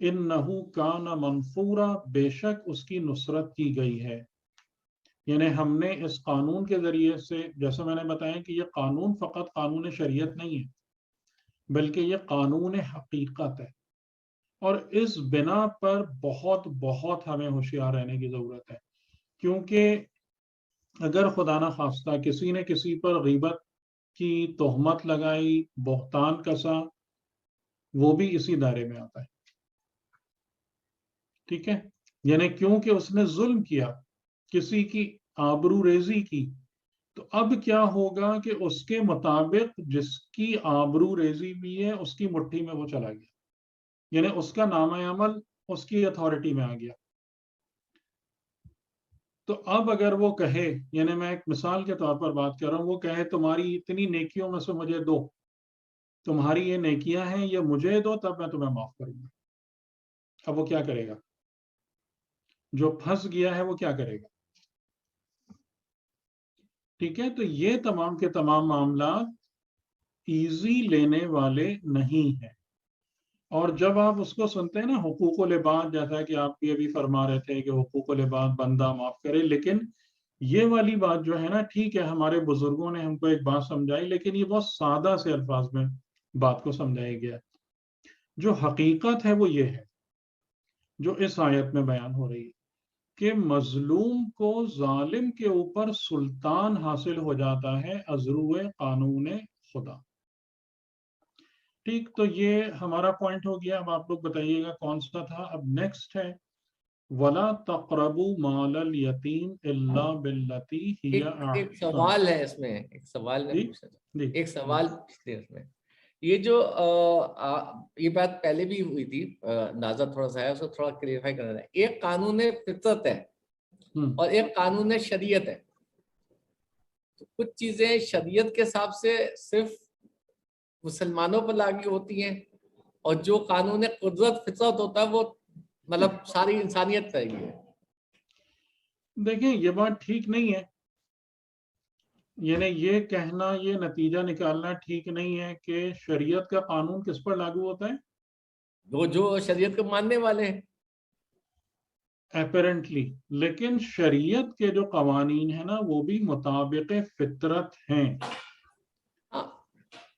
انہو کان منصورا، بے شک اس کی نصرت کی گئی ہے. یعنی ہم نے اس قانون کے ذریعے سے، جیسا میں نے بتایا کہ یہ قانون فقط قانون شریعت نہیں ہے بلکہ یہ قانون حقیقت ہے، اور اس بنا پر بہت بہت ہمیں ہوشیار رہنے کی ضرورت ہے. کیونکہ اگر خدا نہ خواستہ کسی نے کسی پر غیبت کی تہمت لگائی، بہتان کسا، وہ بھی اسی دائرے میں آتا ہے. ٹھیک ہے، یعنی کیونکہ اس نے ظلم کیا، کسی کی آبرو ریزی کی، تو اب کیا ہوگا کہ اس کے مطابق جس کی آبرو ریزی بھی ہے اس کی مٹھی میں وہ چلا گیا، یعنی اس کا نامہ عمل اس کی اتھارٹی میں آ گیا. تو اب اگر وہ کہے، یعنی میں ایک مثال کے طور پر بات کر رہا ہوں، وہ کہے تمہاری اتنی نیکیوں میں سے مجھے دو، تمہاری یہ نیکیاں ہیں یہ مجھے دو تب میں تمہیں معاف کروں گا. اب وہ کیا کرے گا؟ جو پھنس گیا ہے وہ کیا کرے گا؟ ٹھیک ہے، تو یہ تمام کے تمام معاملات ایزی لینے والے نہیں ہیں. اور جب آپ اس کو سنتے ہیں نا حقوق العباد، جیسا کہ آپ بھی ابھی فرما رہے تھے کہ حقوق العباد بندہ معاف کرے، لیکن یہ والی بات جو ہے نا، ٹھیک ہے ہمارے بزرگوں نے ہم کو ایک بات سمجھائی، لیکن یہ بہت سادہ سے الفاظ میں بات کو سمجھایا گیا. جو حقیقت ہے وہ یہ ہے جو اس آیت میں بیان ہو رہی ہے کہ مظلوم کو ظالم کے اوپر سلطان حاصل ہو جاتا ہے ازرو قانون خدا. ٹھیک، تو یہ ہمارا پوائنٹ ہو گیا. اب آپ لوگ بتائیے گا کون سا تھا. اب نیکسٹ ہے وَلَا تَقْرَبُوا مَالَ الْيَتِيمِ إِلَّا بِالَّتِي هِيَ ایک أَحْسَنُ. سوال ہے اس میں، ایک سوال میں جی پوچھنا چاہتا جی ہوں، ایک سوال پوچھتے ہیں اس میں. یہ جو یہ بات پہلے بھی ہوئی تھی، اندازہ تھوڑا سا ہے، اس کو تھوڑا کلیریفائی کرنا ہے. ایک قانون فطرت ہے اور ایک قانون شریعت ہے. تو کچھ چیزیں شریعت کے حساب سے صرف مسلمانوں پر لاگو ہوتی ہیں، اور جو قانون قدرت فطرت ہوتا ہے وہ مطلب ساری انسانیت پر ہی ہے. دیکھیں یہ بات ٹھیک نہیں ہے، یعنی یہ کہنا، یہ نتیجہ نکالنا ٹھیک نہیں ہے کہ شریعت کا قانون کس پر لاگو ہوتا ہے؟ جو شریعت کو ماننے والے ہیں. اپیرنٹلی، لیکن شریعت کے جو قوانین ہیں نا وہ بھی مطابق فطرت ہیں.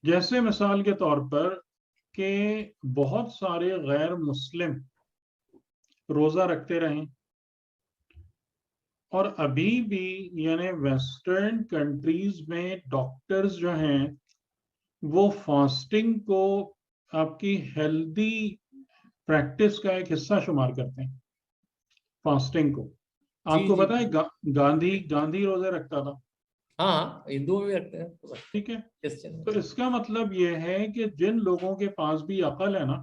جیسے مثال کے طور پر کہ بہت سارے غیر مسلم روزہ رکھتے رہیں، اور ابھی بھی یعنی ویسٹرن کنٹریز میں ڈاکٹرز جو ہیں وہ فاسٹنگ کو آپ کی ہیلدی پریکٹس کا ایک حصہ شمار کرتے ہیں. فاسٹنگ کو آپ کو پتا ہے گاندھی روزے رکھتا تھا. ہاں، ہندو بھی رکھتے ہیں. ٹھیک ہے، تو اس کا مطلب یہ ہے کہ جن لوگوں کے پاس بھی عقل ہے نا،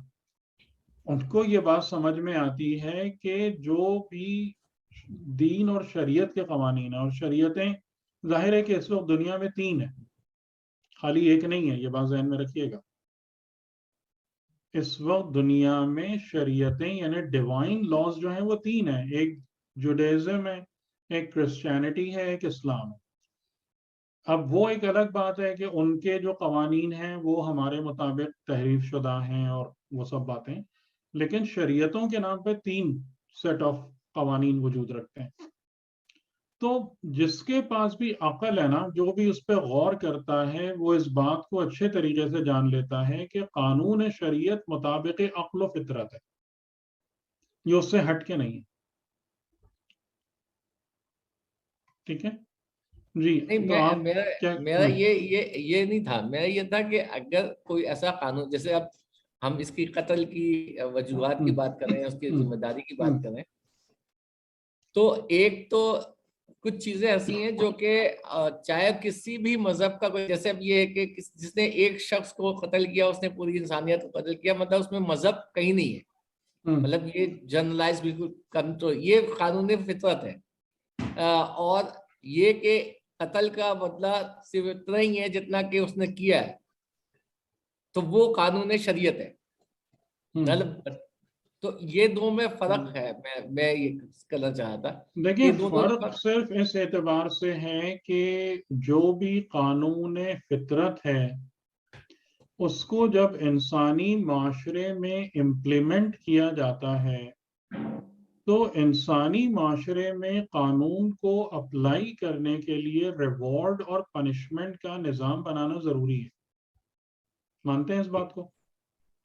ان کو یہ بات سمجھ میں آتی ہے کہ جو بھی دین اور شریعت کے قوانین ہیں، اور شریعتیں ظاہر ہے کہ اس وقت دنیا میں 3 ہیں، خالی ایک نہیں ہے، یہ بات ذہن میں رکھیے گا. اس وقت دنیا میں شریعتیں یعنی ڈیوائن لاز جو ہیں وہ 3 ہیں. ایک جوڈیزم ہے، ایک کرسچینٹی ہے، ایک اسلام ہے. اب وہ ایک الگ بات ہے کہ ان کے جو قوانین ہیں وہ ہمارے مطابق تحریف شدہ ہیں اور وہ سب باتیں، لیکن شریعتوں کے نام پہ 3 سیٹ آف قوانین وجود رکھتے ہیں. تو جس کے پاس بھی عقل ہے نا، جو بھی اس پہ غور کرتا ہے وہ اس بات کو اچھے طریقے سے جان لیتا ہے کہ قانون شریعت مطابق عقل و فطرت ہے، یہ اس سے ہٹ کے نہیں ہے. ٹھیک ہے، جی نہیں تو آپ میرا یہ نہیں تھا. میرا یہ تھا کہ اگر کوئی ایسا قانون، جیسے اب ہم اس کی قتل کی وجوہات کی بات کریں، اس کی ذمہ داری کی بات کریں، تو ایک تو کچھ چیزیں ایسی ہیں جو کہ چاہے کسی بھی مذہب کا کوئی، جیسے اب یہ ہے کہ جس نے ایک شخص کو قتل کیا اس نے پوری انسانیت کو قتل کیا، مطلب اس میں مذہب کہیں نہیں ہے، مطلب یہ جنرلائز بالکل کنٹرول، یہ قانون فطرت ہے. اور یہ کہ قتل کا بدلہ صرف اتنا ہی ہے جتنا کہ اس نے کیا ہے، تو وہ قانون شریعت ہے. مطلب تو یہ دو میں فرق ہے. میں یہ کرنا چاہا تھا. دیکھیں فرق صرف اس اعتبار سے ہے کہ جو بھی قانون فطرت ہے اس کو جب انسانی معاشرے میں امپلیمنٹ کیا جاتا ہے تو انسانی معاشرے میں قانون کو اپلائی کرنے کے لیے ریوارڈ اور پنشمنٹ کا نظام بنانا ضروری ہے. مانتے ہیں اس بات کو؟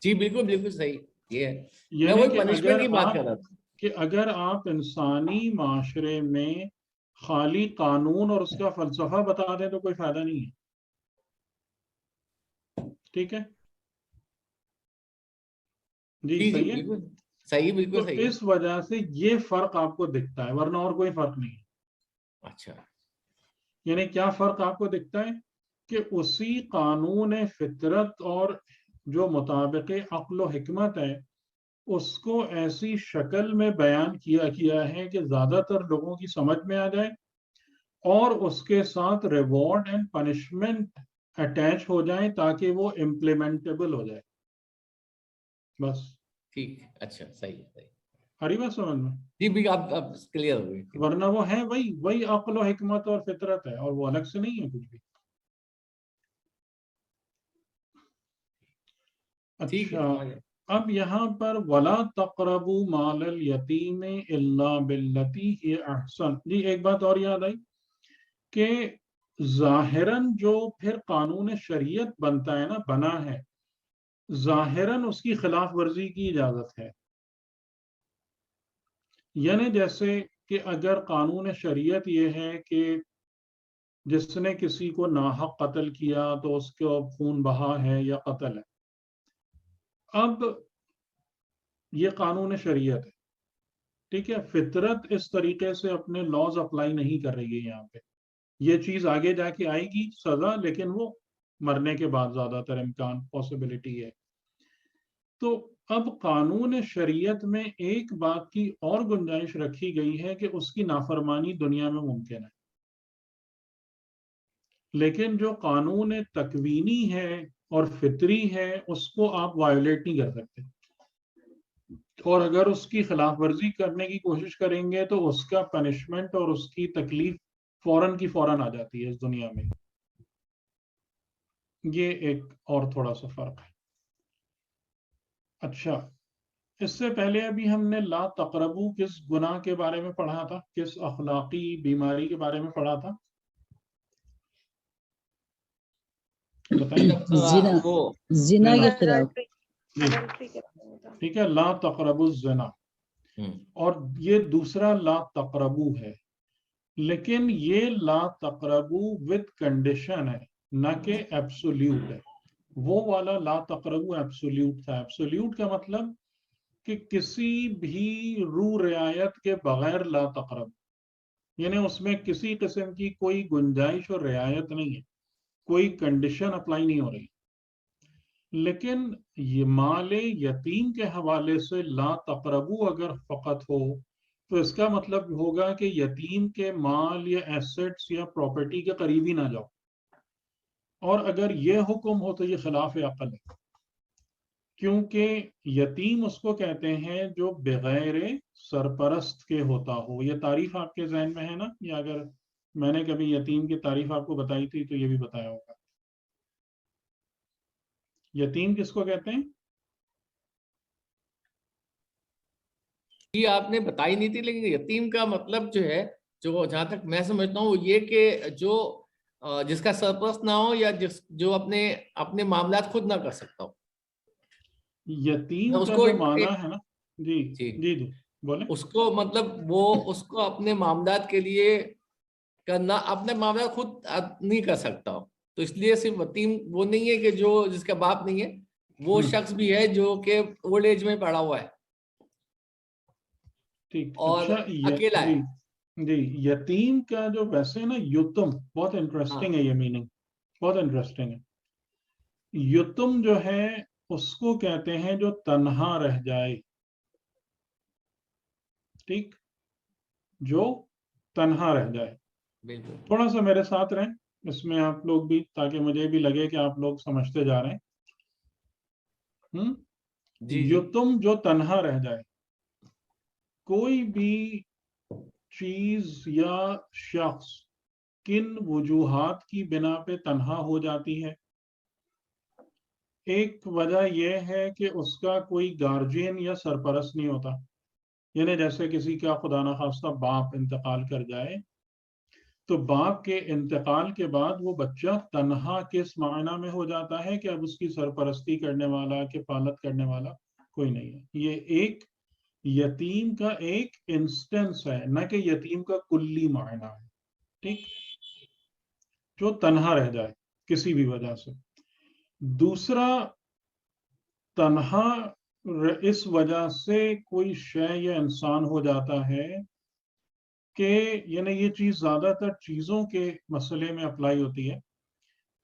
جی بالکل بالکل صحیح. یہ ہے میں یعنی وہی کہ پنشمنٹ کی بات کر رہا تھا کہ اگر آپ انسانی معاشرے میں خالی قانون اور اس کا فلسفہ بتا دیں تو کوئی فائدہ نہیں ہے. ٹھیک ہے جی صحیح ہے. صحیح بالکل تو صحیح. اس وجہ سے یہ فرق آپ کو دکھتا ہے، ورنہ اور کوئی فرق نہیں ہے. اچھا یعنی کیا فرق آپ کو دکھتا ہے کہ اسی قانون فطرت اور جو مطابق عقل و حکمت ہے اس کو ایسی شکل میں بیان کیا ہے کہ زیادہ تر لوگوں کی سمجھ میں آ جائے اور اس کے ساتھ ریوارڈ اینڈ پنشمنٹ اٹیچ ہو جائیں تاکہ وہ امپلیمنٹیبل ہو جائے. بس ٹھیک. اچھا صحیح صحیح. ہری بات سمجھ میں؟ جی بھی آپ کلیئر ہو گئی. ورنہ وہ ہے وہی عقل و حکمت اور فطرت ہے اور وہ الگ سے نہیں ہے کچھ بھی. اچھا اب یہاں پر وَلَا تَقْرَبُوا مَالَ الْيَتِيمِ إِلَّا بِالَّتِي هِيَ أَحْسَنُ. جی ایک بات اور یاد آئی کہ ظاہراً جو پھر قانون شریعت بنتا ہے نا، بنا ہے، ظاہراً اس کی خلاف ورزی کی اجازت ہے. یعنی جیسے کہ اگر قانون شریعت یہ ہے کہ جس نے کسی کو ناحق قتل کیا تو اس کو خون بہا ہے یا قتل ہے. اب یہ قانون شریعت ہے، ٹھیک ہے. فطرت اس طریقے سے اپنے لاز اپلائی نہیں کر رہی ہے یہاں پہ. یہ چیز آگے جا کے آئے گی سزا، لیکن وہ مرنے کے بعد زیادہ تر امکان پاسبلٹی ہے. تو اب قانون شریعت میں ایک بات کی اور گنجائش رکھی گئی ہے کہ اس کی نافرمانی دنیا میں ممکن ہے، لیکن جو قانون تکوینی ہے اور فطری ہے اس کو آپ وائلیٹ نہیں کر سکتے. اور اگر اس کی خلاف ورزی کرنے کی کوشش کریں گے تو اس کا پنشمنٹ اور اس کی تکلیف فوراً کی فوراً آ جاتی ہے اس دنیا میں. یہ ایک اور تھوڑا سا فرق ہے. اچھا اس سے پہلے ابھی ہم نے لا تقربو کس گناہ کے بارے میں پڑھا تھا، کس اخلاقی بیماری کے بارے میں پڑھا تھا؟ زنا کے خلاف. ٹھیک ہے، لا تقربوا الزنا، اور یہ دوسرا لا تقربو ہے. لیکن یہ لا تقربو with کنڈیشن ہے، نہ کہ ایبسولیوٹ ہے. وہ والا لا تقربو ایبسولیوٹ تھا. ایبسولیوٹ کا مطلب کہ کسی بھی رعایت کے بغیر لا تقرب، یعنی اس میں کسی قسم کی کوئی گنجائش اور رعایت نہیں ہے، کوئی کنڈیشن اپلائی نہیں ہو رہی. لیکن یہ مال یتیم کے حوالے سے لا تقربو اگر فقط ہو تو اس کا مطلب ہوگا کہ یتیم کے مال یا ایسٹس یا پراپرٹی کے قریب ہی نہ جاؤ. اور اگر یہ حکم ہو تو یہ خلاف عقل ہے، کیونکہ یتیم اس کو کہتے ہیں جو بغیر سرپرست کے ہوتا ہو. یہ تعریف آپ کے ذہن میں ہے نا، یا اگر میں نے کبھی یتیم کی تعریف آپ کو بتائی تھی تو یہ بھی بتایا ہوگا. یتیم کس کو کہتے ہیں؟ یہ آپ نے بتائی نہیں تھی، لیکن یتیم کا مطلب جو ہے، جو جہاں تک میں سمجھتا ہوں یہ کہ جو جس کا سرپرست نہ ہو یا جو اپنے معاملات خود نہ کر سکتا ہو. یتیم کا جو معنی ہے نا، جی جی جی بولیں. اس کو مطلب وہ اس کو اپنے معاملات کے لیے کرنا اپنے ماں باپ خود نہیں کر سکتا ہو. تو اس لیے صرف یتیم وہ نہیں ہے کہ جو جس کا باپ نہیں ہے, وہ شخص بھی ہے جو کہ اولڈ ایج میں پڑا ہوا ہے ٹھیک. اور اچھا اکیلا ہے. جی یتیم کا جو ویسے نا یتم بہت انٹرسٹنگ ہے, یہ میننگ بہت انٹرسٹنگ ہے. یتم جو ہے اس کو کہتے ہیں جو تنہا رہ جائے. ٹھیک, جو تنہا رہ جائے. بالکل. تھوڑا سا میرے ساتھ رہیں اس میں آپ لوگ بھی, تاکہ مجھے بھی لگے کہ آپ لوگ سمجھتے جا رہے ہیں. جی یتم جو تنہا رہ جائے. کوئی بھی چیز یا شخص کن وجوہات کی بنا پہ تنہا ہو جاتی ہے؟ ایک وجہ یہ ہے کہ اس کا کوئی گارجین یا سرپرست نہیں ہوتا. یعنی جیسے کسی کا خدا نخواستہ باپ انتقال کر جائے تو باپ کے انتقال کے بعد وہ بچہ تنہا کس معنی میں ہو جاتا ہے کہ اب اس کی سرپرستی کرنے والا, کفالت کرنے والا کوئی نہیں ہے. یہ ایک یتیم کا ایک انسٹنس ہے, نہ کہ یتیم کا کلی معنی ہے. ٹھیک, جو تنہا رہ جائے کسی بھی وجہ سے. دوسرا, تنہا اس وجہ سے کوئی شے یا انسان ہو جاتا ہے کہ یعنی یہ چیز زیادہ تر چیزوں کے مسئلے میں اپلائی ہوتی ہے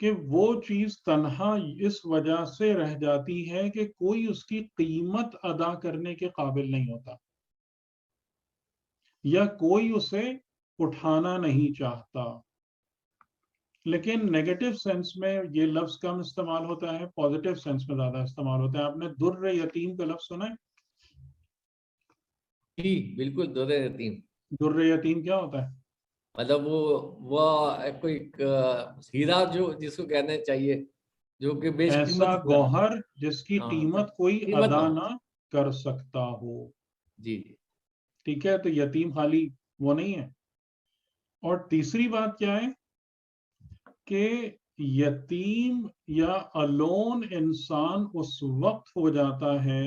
کہ وہ چیز تنہا اس وجہ سے رہ جاتی ہے کہ کوئی اس کی قیمت ادا کرنے کے قابل نہیں ہوتا یا کوئی اسے اٹھانا نہیں چاہتا. لیکن نیگیٹو سینس میں یہ لفظ کم استعمال ہوتا ہے, پازیٹیو سینس میں زیادہ استعمال ہوتا ہے. آپ نے در یتیم کا لفظ سنا ہے؟ جی بالکل, در یتیم. در یتیم کیا ہوتا ہے؟ مطلب وہ کوئی ہیرا جو جس کو کہنا چاہیے, جو کہ بیش قیمت ایسا گوہر جس کی قیمت کوئی قیمت ادا نہ نہ کر سکتا ہو. جی ٹھیک ہے, تو یتیم خالی وہ نہیں ہے. اور تیسری بات کیا ہے کہ یتیم یا الون انسان اس وقت ہو جاتا ہے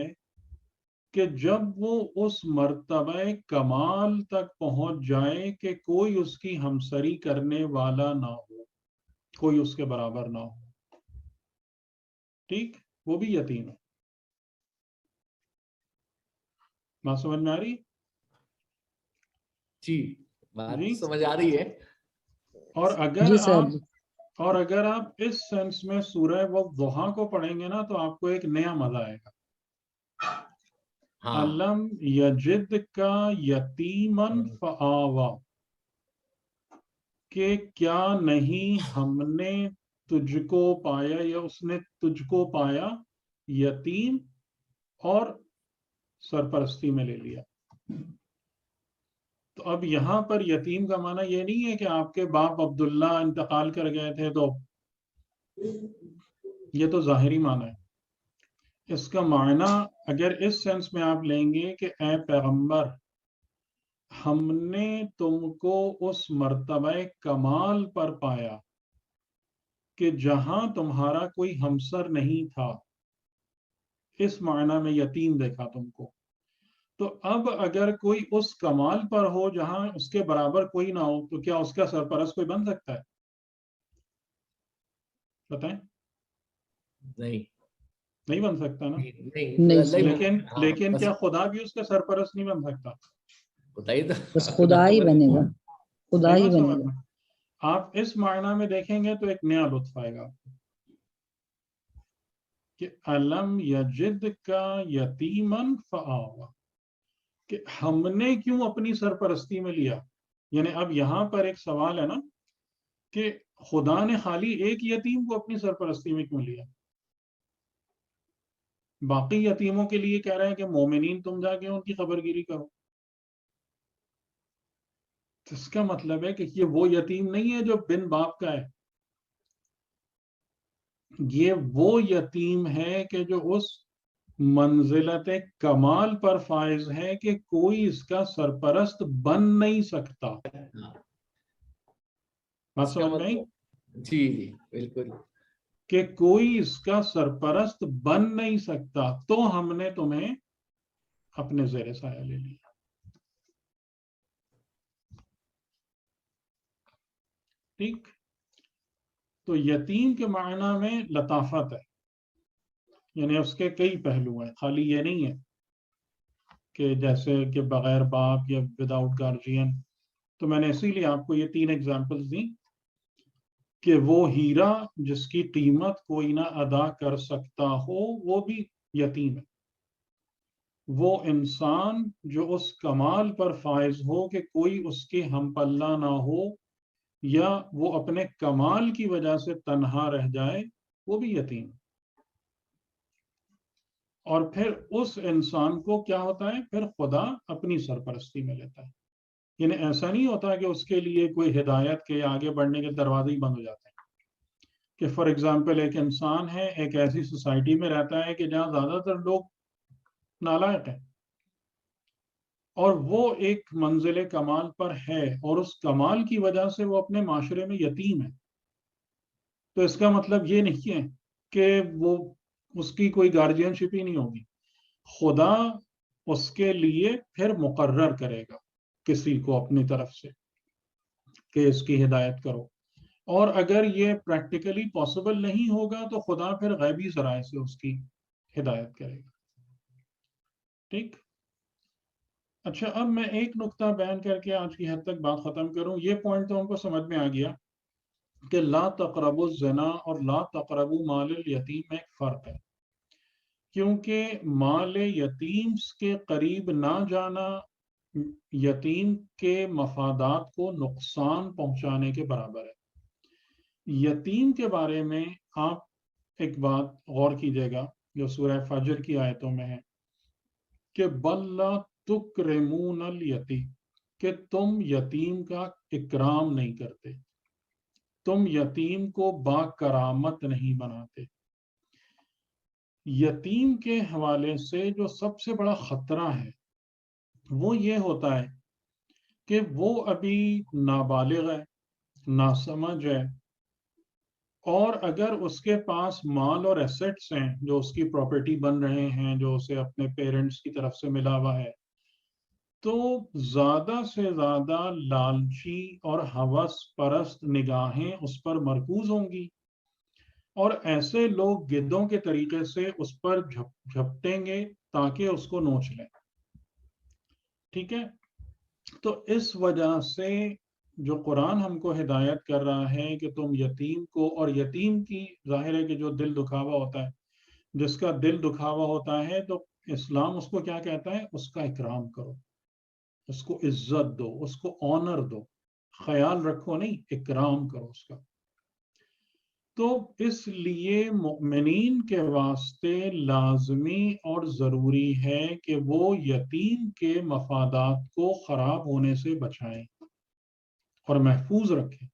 کہ جب وہ اس مرتبہ کمال تک پہنچ جائے کہ کوئی اس کی ہمسری کرنے والا نہ ہو, کوئی اس کے برابر نہ ہو. ٹھیک, وہ بھی یتیم ہے. بات سمجھ میں آ رہی؟ جی بات جی, سمجھ آ رہی ہے. اور اگر آپ اس سینس میں سورہ والضحیٰ کو پڑھیں گے نا تو آپ کو ایک نیا مزہ آئے گا. علم یجد کا یتیمن فآوا, کہ کیا نہیں ہم نے تجھ کو پایا یا اس نے تجھ کو پایا یتیم اور سرپرستی میں لے لیا. تو اب یہاں پر یتیم کا معنی یہ نہیں ہے کہ آپ کے باپ عبداللہ انتقال کر گئے تھے, تو یہ تو ظاہری معنی ہے. اس کا معنی اگر اس سینس میں آپ لیں گے کہ اے پیغمبر, ہم نے تم کو اس مرتبہ کمال پر پایا کہ جہاں تمہارا کوئی ہمسر نہیں تھا, اس معنی میں یتیم دیکھا تم کو. تو اب اگر کوئی اس کمال پر ہو جہاں اس کے برابر کوئی نہ ہو تو کیا اس کا سرپرست کوئی بن سکتا ہے؟ بتائیں. نہیں بن سکتا نا. لیکن کیا خدا بھی اس کا سرپرست نہیں بن سکتا؟ بس خدا ہی بنے گا, خدا ہی بنے گا. آپ اس معنی میں دیکھیں گے تو ایک نیا لطف آئے گا کہ علم یجد کا یتیمن فآوا, کہ ہم نے کیوں اپنی سرپرستی میں لیا. یعنی اب یہاں پر ایک سوال ہے نا کہ خدا نے خالی ایک یتیم کو اپنی سرپرستی میں کیوں لیا؟ باقی یتیموں کے لیے کہہ رہے ہیں کہ مومنین تم جا کے ان کی خبر گیری کرو. اس کا مطلب ہے کہ یہ وہ یتیم نہیں ہے جو بن باپ کا ہے, یہ وہ یتیم ہے کہ جو اس منزلت کمال پر فائز ہے کہ کوئی اس کا سرپرست بن نہیں سکتا. بات سمجھ میں آئی؟ جی جی بالکل, کہ کوئی اس کا سرپرست بن نہیں سکتا, تو ہم نے تمہیں اپنے زیر سایہ لے لیا. ٹھیک. تو یتیم کے معنی میں لطافت ہے، یعنی اس کے کئی پہلو ہیں، خالی یہ نہیں ہے کہ جیسے کہ بغیر باپ یا وداؤٹ گارجین. تو میں نے اسی لیے آپ کو یہ 3 ایگزامپلس دی کہ وہ ہیرا جس کی قیمت کوئی نہ ادا کر سکتا ہو وہ بھی یتیم ہے. وہ انسان جو اس کمال پر فائز ہو کہ کوئی اس کے ہم پلہ نہ ہو یا وہ اپنے کمال کی وجہ سے تنہا رہ جائے، وہ بھی یتیم ہے. اور پھر اس انسان کو کیا ہوتا ہے، پھر خدا اپنی سرپرستی میں لیتا ہے. یعنی ایسا نہیں ہوتا کہ اس کے لیے کوئی ہدایت کے آگے بڑھنے کے دروازے ہی بند ہو جاتے ہیں. کہ فار ایگزامپل ایک انسان ہے، ایک ایسی سوسائٹی میں رہتا ہے کہ جہاں زیادہ تر لوگ نالائق ہیں، اور وہ ایک منزل کمال پر ہے اور اس کمال کی وجہ سے وہ اپنے معاشرے میں یتیم ہے. تو اس کا مطلب یہ نہیں ہے کہ وہ اس کی کوئی گارجین شپ ہی نہیں ہوگی. خدا اس کے لیے پھر مقرر کرے گا کسی کو اپنی طرف سے کہ اس کی ہدایت کرو. اور اگر یہ پریکٹیکلی پاسبل نہیں ہوگا تو خدا پھر غیبی ذرائع سے اس کی ہدایت کرے گا. ٹھیک. اچھا، اب میں ایک نقطہ بیان کر کے آج کی حد تک بات ختم کروں. یہ پوائنٹ تو ہم کو سمجھ میں آ گیا کہ لا تقربوا الزنا اور لا تقربوا مال الیتیم میں ایک فرق ہے، کیونکہ مال یتیم کے قریب نہ جانا یتیم کے مفادات کو نقصان پہنچانے کے برابر ہے. یتیم کے بارے میں آپ ایک بات غور کیجیے گا جو سورہ فجر کی آیتوں میں ہے کہ بل لا تکرمون الیتیم، کہ تم یتیم کا اکرام نہیں کرتے، تم یتیم کو با کرامت نہیں بناتے. یتیم کے حوالے سے جو سب سے بڑا خطرہ ہے وہ یہ ہوتا ہے کہ وہ ابھی نابالغ ہے، ناسمجھ ہے، اور اگر اس کے پاس مال اور ایسٹس ہیں جو اس کی پراپرٹی بن رہے ہیں، جو اسے اپنے پیرنٹس کی طرف سے ملا ہوا ہے، تو زیادہ سے زیادہ لالچی اور ہوس پرست نگاہیں اس پر مرکوز ہوں گی، اور ایسے لوگ گدوں کے طریقے سے اس پر جھپٹیں گے تاکہ اس کو نوچ لیں. ٹھیک ہے. تو اس وجہ سے جو قرآن ہم کو ہدایت کر رہا ہے کہ تم یتیم کو، اور یتیم کی ظاہر ہے کہ جو دل دکھاوا ہوتا ہے، جس کا دل دکھاوا ہوتا ہے، تو اسلام اس کو کیا کہتا ہے، اس کا اکرام کرو، اس کو عزت دو، اس کو آنر دو، خیال رکھو نہیں، اکرام کرو اس کا. تو اس لیے مؤمنین کے واسطے لازمی اور ضروری ہے کہ وہ یتیم کے مفادات کو خراب ہونے سے بچائیں اور محفوظ رکھیں.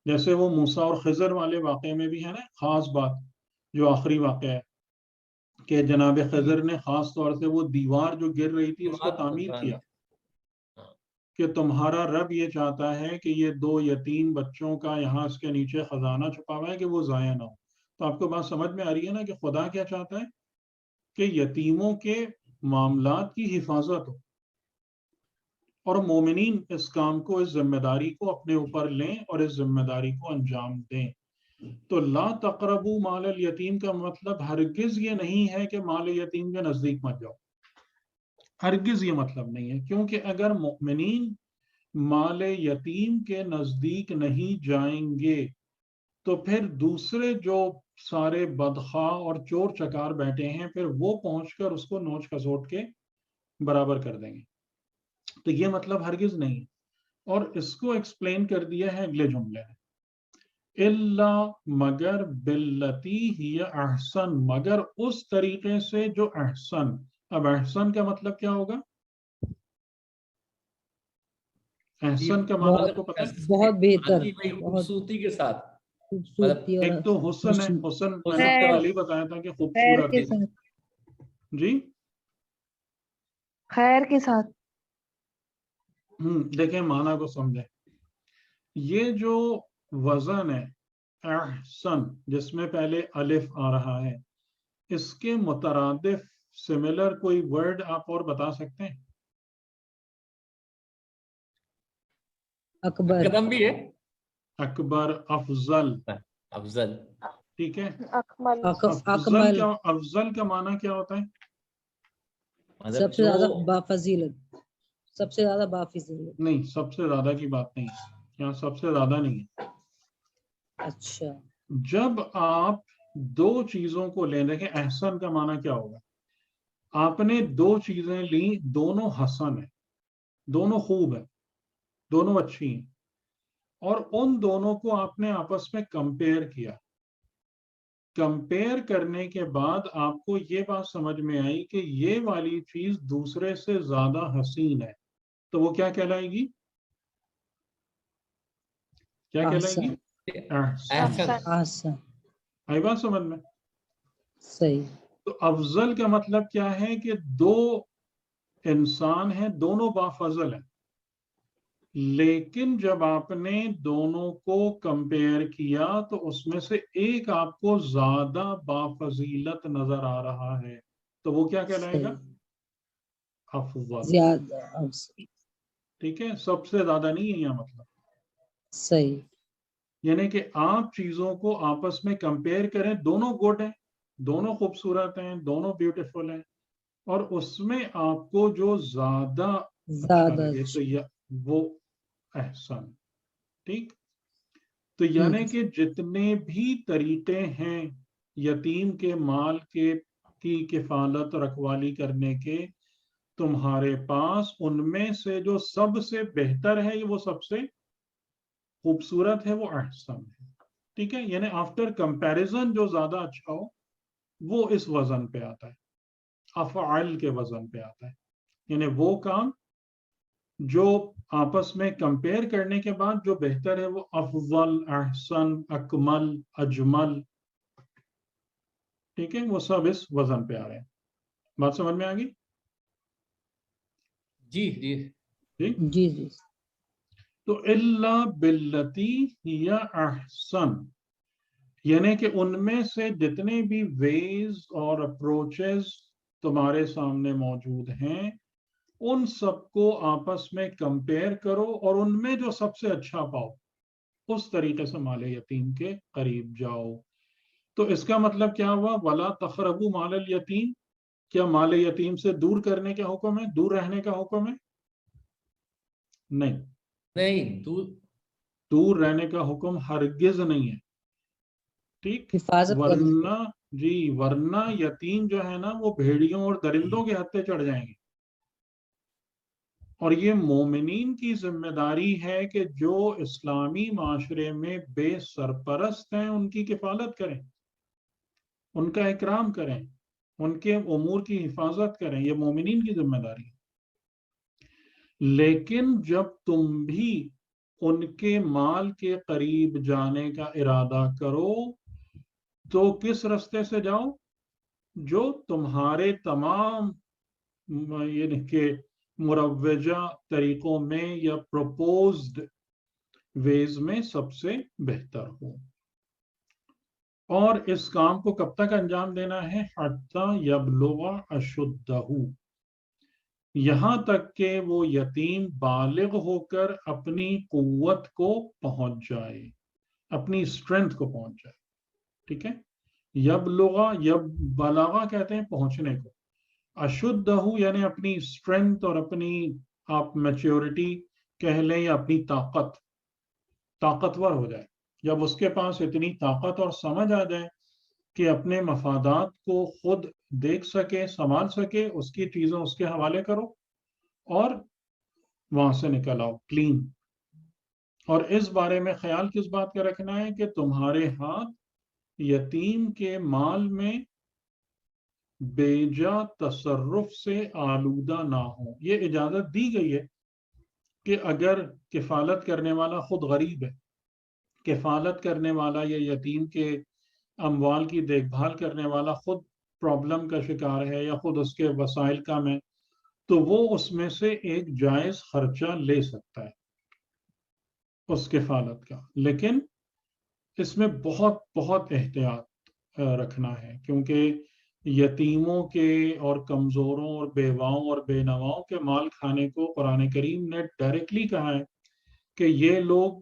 جیسے وہ موسیٰ اور خضر والے واقعے میں بھی ہے نا خاص بات، جو آخری واقعہ ہے کہ جناب خضر نے خاص طور سے وہ دیوار جو گر رہی تھی اس کو تعمیر کیا کہ تمہارا رب یہ چاہتا ہے کہ یہ 2 یتیم بچوں کا یہاں اس کے نیچے خزانہ چھپا ہوا ہے کہ وہ ضائع نہ ہو. تو آپ کو بات سمجھ میں آ رہی ہے نا کہ خدا کیا چاہتا ہے کہ یتیموں کے معاملات کی حفاظت ہو، اور مومنین اس کام کو، اس ذمہ داری کو اپنے اوپر لیں اور اس ذمہ داری کو انجام دیں. تو لا تقربوا مال الیتیم کا مطلب ہرگز یہ نہیں ہے کہ مال یتیم کے نزدیک مت جاؤ، ہرگز یہ مطلب نہیں ہے. کیونکہ اگر مؤمنین مال یتیم کے نزدیک نہیں جائیں گے تو پھر دوسرے جو سارے بدخواہ اور چور چکار بیٹھے ہیں پھر وہ پہنچ کر اس کو نوچ کھسوٹ کے برابر کر دیں گے. تو یہ مطلب ہرگز نہیں. اور اس کو ایکسپلین کر دیا ہے اگلے جملے میں، الا مگر باللتی ہی احسن، مگر اس طریقے سے جو احسن. اب احسن کا مطلب کیا ہوگا؟ احسن کا معنی آپ کو پتہ ہے؟ بہت بہتر، خوبصورتی کے ساتھ. خوبصورتی. اور ایک تو حسن ہے، حسن میں نے پہلے ہی بتایا تھا کہ خیر خوبصورت کے ساتھ. جی خیر کے ساتھ. دیکھیں معنی کو سمجھیں. یہ جو وزن ہے احسن جس میں پہلے الف آ رہا ہے، اس کے مترادف سملر کوئی ورڈ آپ اور بتا سکتے ہیں؟ اکبر. قدم بھی ہے. اکبر، افضل، افضل. ٹھیک ہے. اکمل، اکمل، افضل کا معنی کیا ہوتا ہے؟ سب سے زیادہ بافضیلت، سب سے زیادہ بافضیلت. نہیں، سب سے زیادہ کی بات نہیں ہے یہاں، سب سے زیادہ نہیں ہے. اچھا، جب آپ دو چیزوں کو لیں، دیکھیں احسن کا معنی کیا ہوگا. آپ نے دو چیزیں لی، دونوں حسن ہیں، دونوں خوب ہیں، دونوں اچھی ہیں، اور ان دونوں کو آپ نے آپس میں کمپیئر کیا. کمپیئر کرنے کے بعد آپ کو یہ بات سمجھ میں آئی کہ یہ والی چیز دوسرے سے زیادہ حسین ہے، تو وہ کیا کہلائے گی؟ کیا کہلائے گی؟ احسن. احسن، آئی بات سمجھ میں؟ صحیح. تو افضل کا مطلب کیا ہے کہ دو انسان ہیں، دونوں بافضل ہیں، لیکن جب آپ نے دونوں کو کمپیئر کیا تو اس میں سے ایک آپ کو زیادہ بافضیلت نظر آ رہا ہے، تو وہ کیا کہلائے گا؟ صحیح. افضل. زیادہ افضل. ٹھیک ہے، سب سے زیادہ نہیں ہے یہ مطلب. صحیح. یعنی کہ آپ چیزوں کو آپس میں کمپیئر کریں، دونوں گڈ ہیں، دونوں خوبصورت ہیں، دونوں بیوٹیفل ہیں، اور اس میں آپ کو جو زیادہ اچھا زیادہ لگے تو وہ احسن. ٹھیک. تو یعنی کہ جتنے بھی طریقے ہیں یتیم کے مال کی کفالت رکھوالی کرنے کے تمہارے پاس، ان میں سے جو سب سے بہتر ہے، وہ سب سے خوبصورت ہے، وہ احسن ہے. ٹھیک ہے، یعنی آفٹر کمپیریزن جو زیادہ اچھا ہو وہ اس وزن پہ آتا ہے، افعال کے وزن پہ آتا ہے. یعنی وہ کام جو آپس میں کمپیئر کرنے کے بعد جو بہتر ہے وہ افضل، احسن، اکمل، اجمل. ٹھیک ہے، وہ سب اس وزن پہ آ رہے ہیں. بات سمجھ میں آ گئی؟ جی جی جی جی. تو الا باللتی ہی احسن، یعنی کہ ان میں سے جتنے بھی ویز اور اپروچز تمہارے سامنے موجود ہیں ان سب کو آپس میں کمپیئر کرو، اور ان میں جو سب سے اچھا پاؤ اس طریقے سے مال یتیم کے قریب جاؤ. تو اس کا مطلب کیا ہوا؟ ولا تقربوا مال الیتیم. کیا مال یتیم سے دور کرنے کا حکم ہے، دور رہنے کا حکم ہے؟ نہیں، دور رہنے کا حکم ہرگز نہیں ہے. ٹھیک، حفاظت کرنے کی. ورنہ یتیم جو ہے نا وہ بھیڑیوں اور درندوں کے ہتھے چڑھ جائیں گے. اور یہ مومنین کی ذمہ داری ہے کہ جو اسلامی معاشرے میں بے سرپرست ہیں ان کی کفالت کریں، ان کا اکرام کریں، ان کے امور کی حفاظت کریں. یہ مومنین کی ذمہ داری ہے. لیکن جب تم بھی ان کے مال کے قریب جانے کا ارادہ کرو تو کس رستے سے جاؤ؟ جو تمہارے تمام یعنی کہ مروجہ طریقوں میں یا پروپوزڈ ویز میں سب سے بہتر ہو. اور اس کام کو کب تک انجام دینا ہے؟ حتی یبلغ اشدہ، یہاں تک کہ وہ یتیم بالغ ہو کر اپنی قوت کو پہنچ جائے، اپنی اسٹرینتھ کو پہنچ جائے. ٹھیک ہے، بلاغہ کہتے ہیں پہنچنے کو، اشدہ یعنی اپنی اسٹرینتھ اور اپنی آپ میچیورٹی کہہ لیں یا اپنی طاقتور ہو جائے. جب اس کے پاس اتنی طاقت اور سمجھ آ جائے کہ اپنے مفادات کو خود دیکھ سکے، سنبھال سکے، اس کی چیزیں اس کے حوالے کرو اور وہاں سے نکل آؤ کلین. اور اس بارے میں خیال کس بات کا رکھنا ہے کہ تمہارے ہاتھ یتیم کے مال میں بیجا تصرف سے آلودہ نہ ہو. یہ اجازت دی گئی ہے کہ اگر کفالت کرنے والا خود غریب ہے، کفالت کرنے والا یا یتیم کے اموال کی دیکھ بھال کرنے والا خود پرابلم کا شکار ہے یا خود اس کے وسائل کم ہیں، تو وہ اس میں سے ایک جائز خرچہ لے سکتا ہے اس کفالت کا. لیکن اس میں بہت بہت احتیاط رکھنا ہے، کیونکہ یتیموں کے اور کمزوروں اور بیواؤں اور بے نواؤں کے مال کھانے کو قرآن کریم نے ڈائریکٹلی کہا ہے کہ یہ لوگ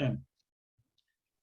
10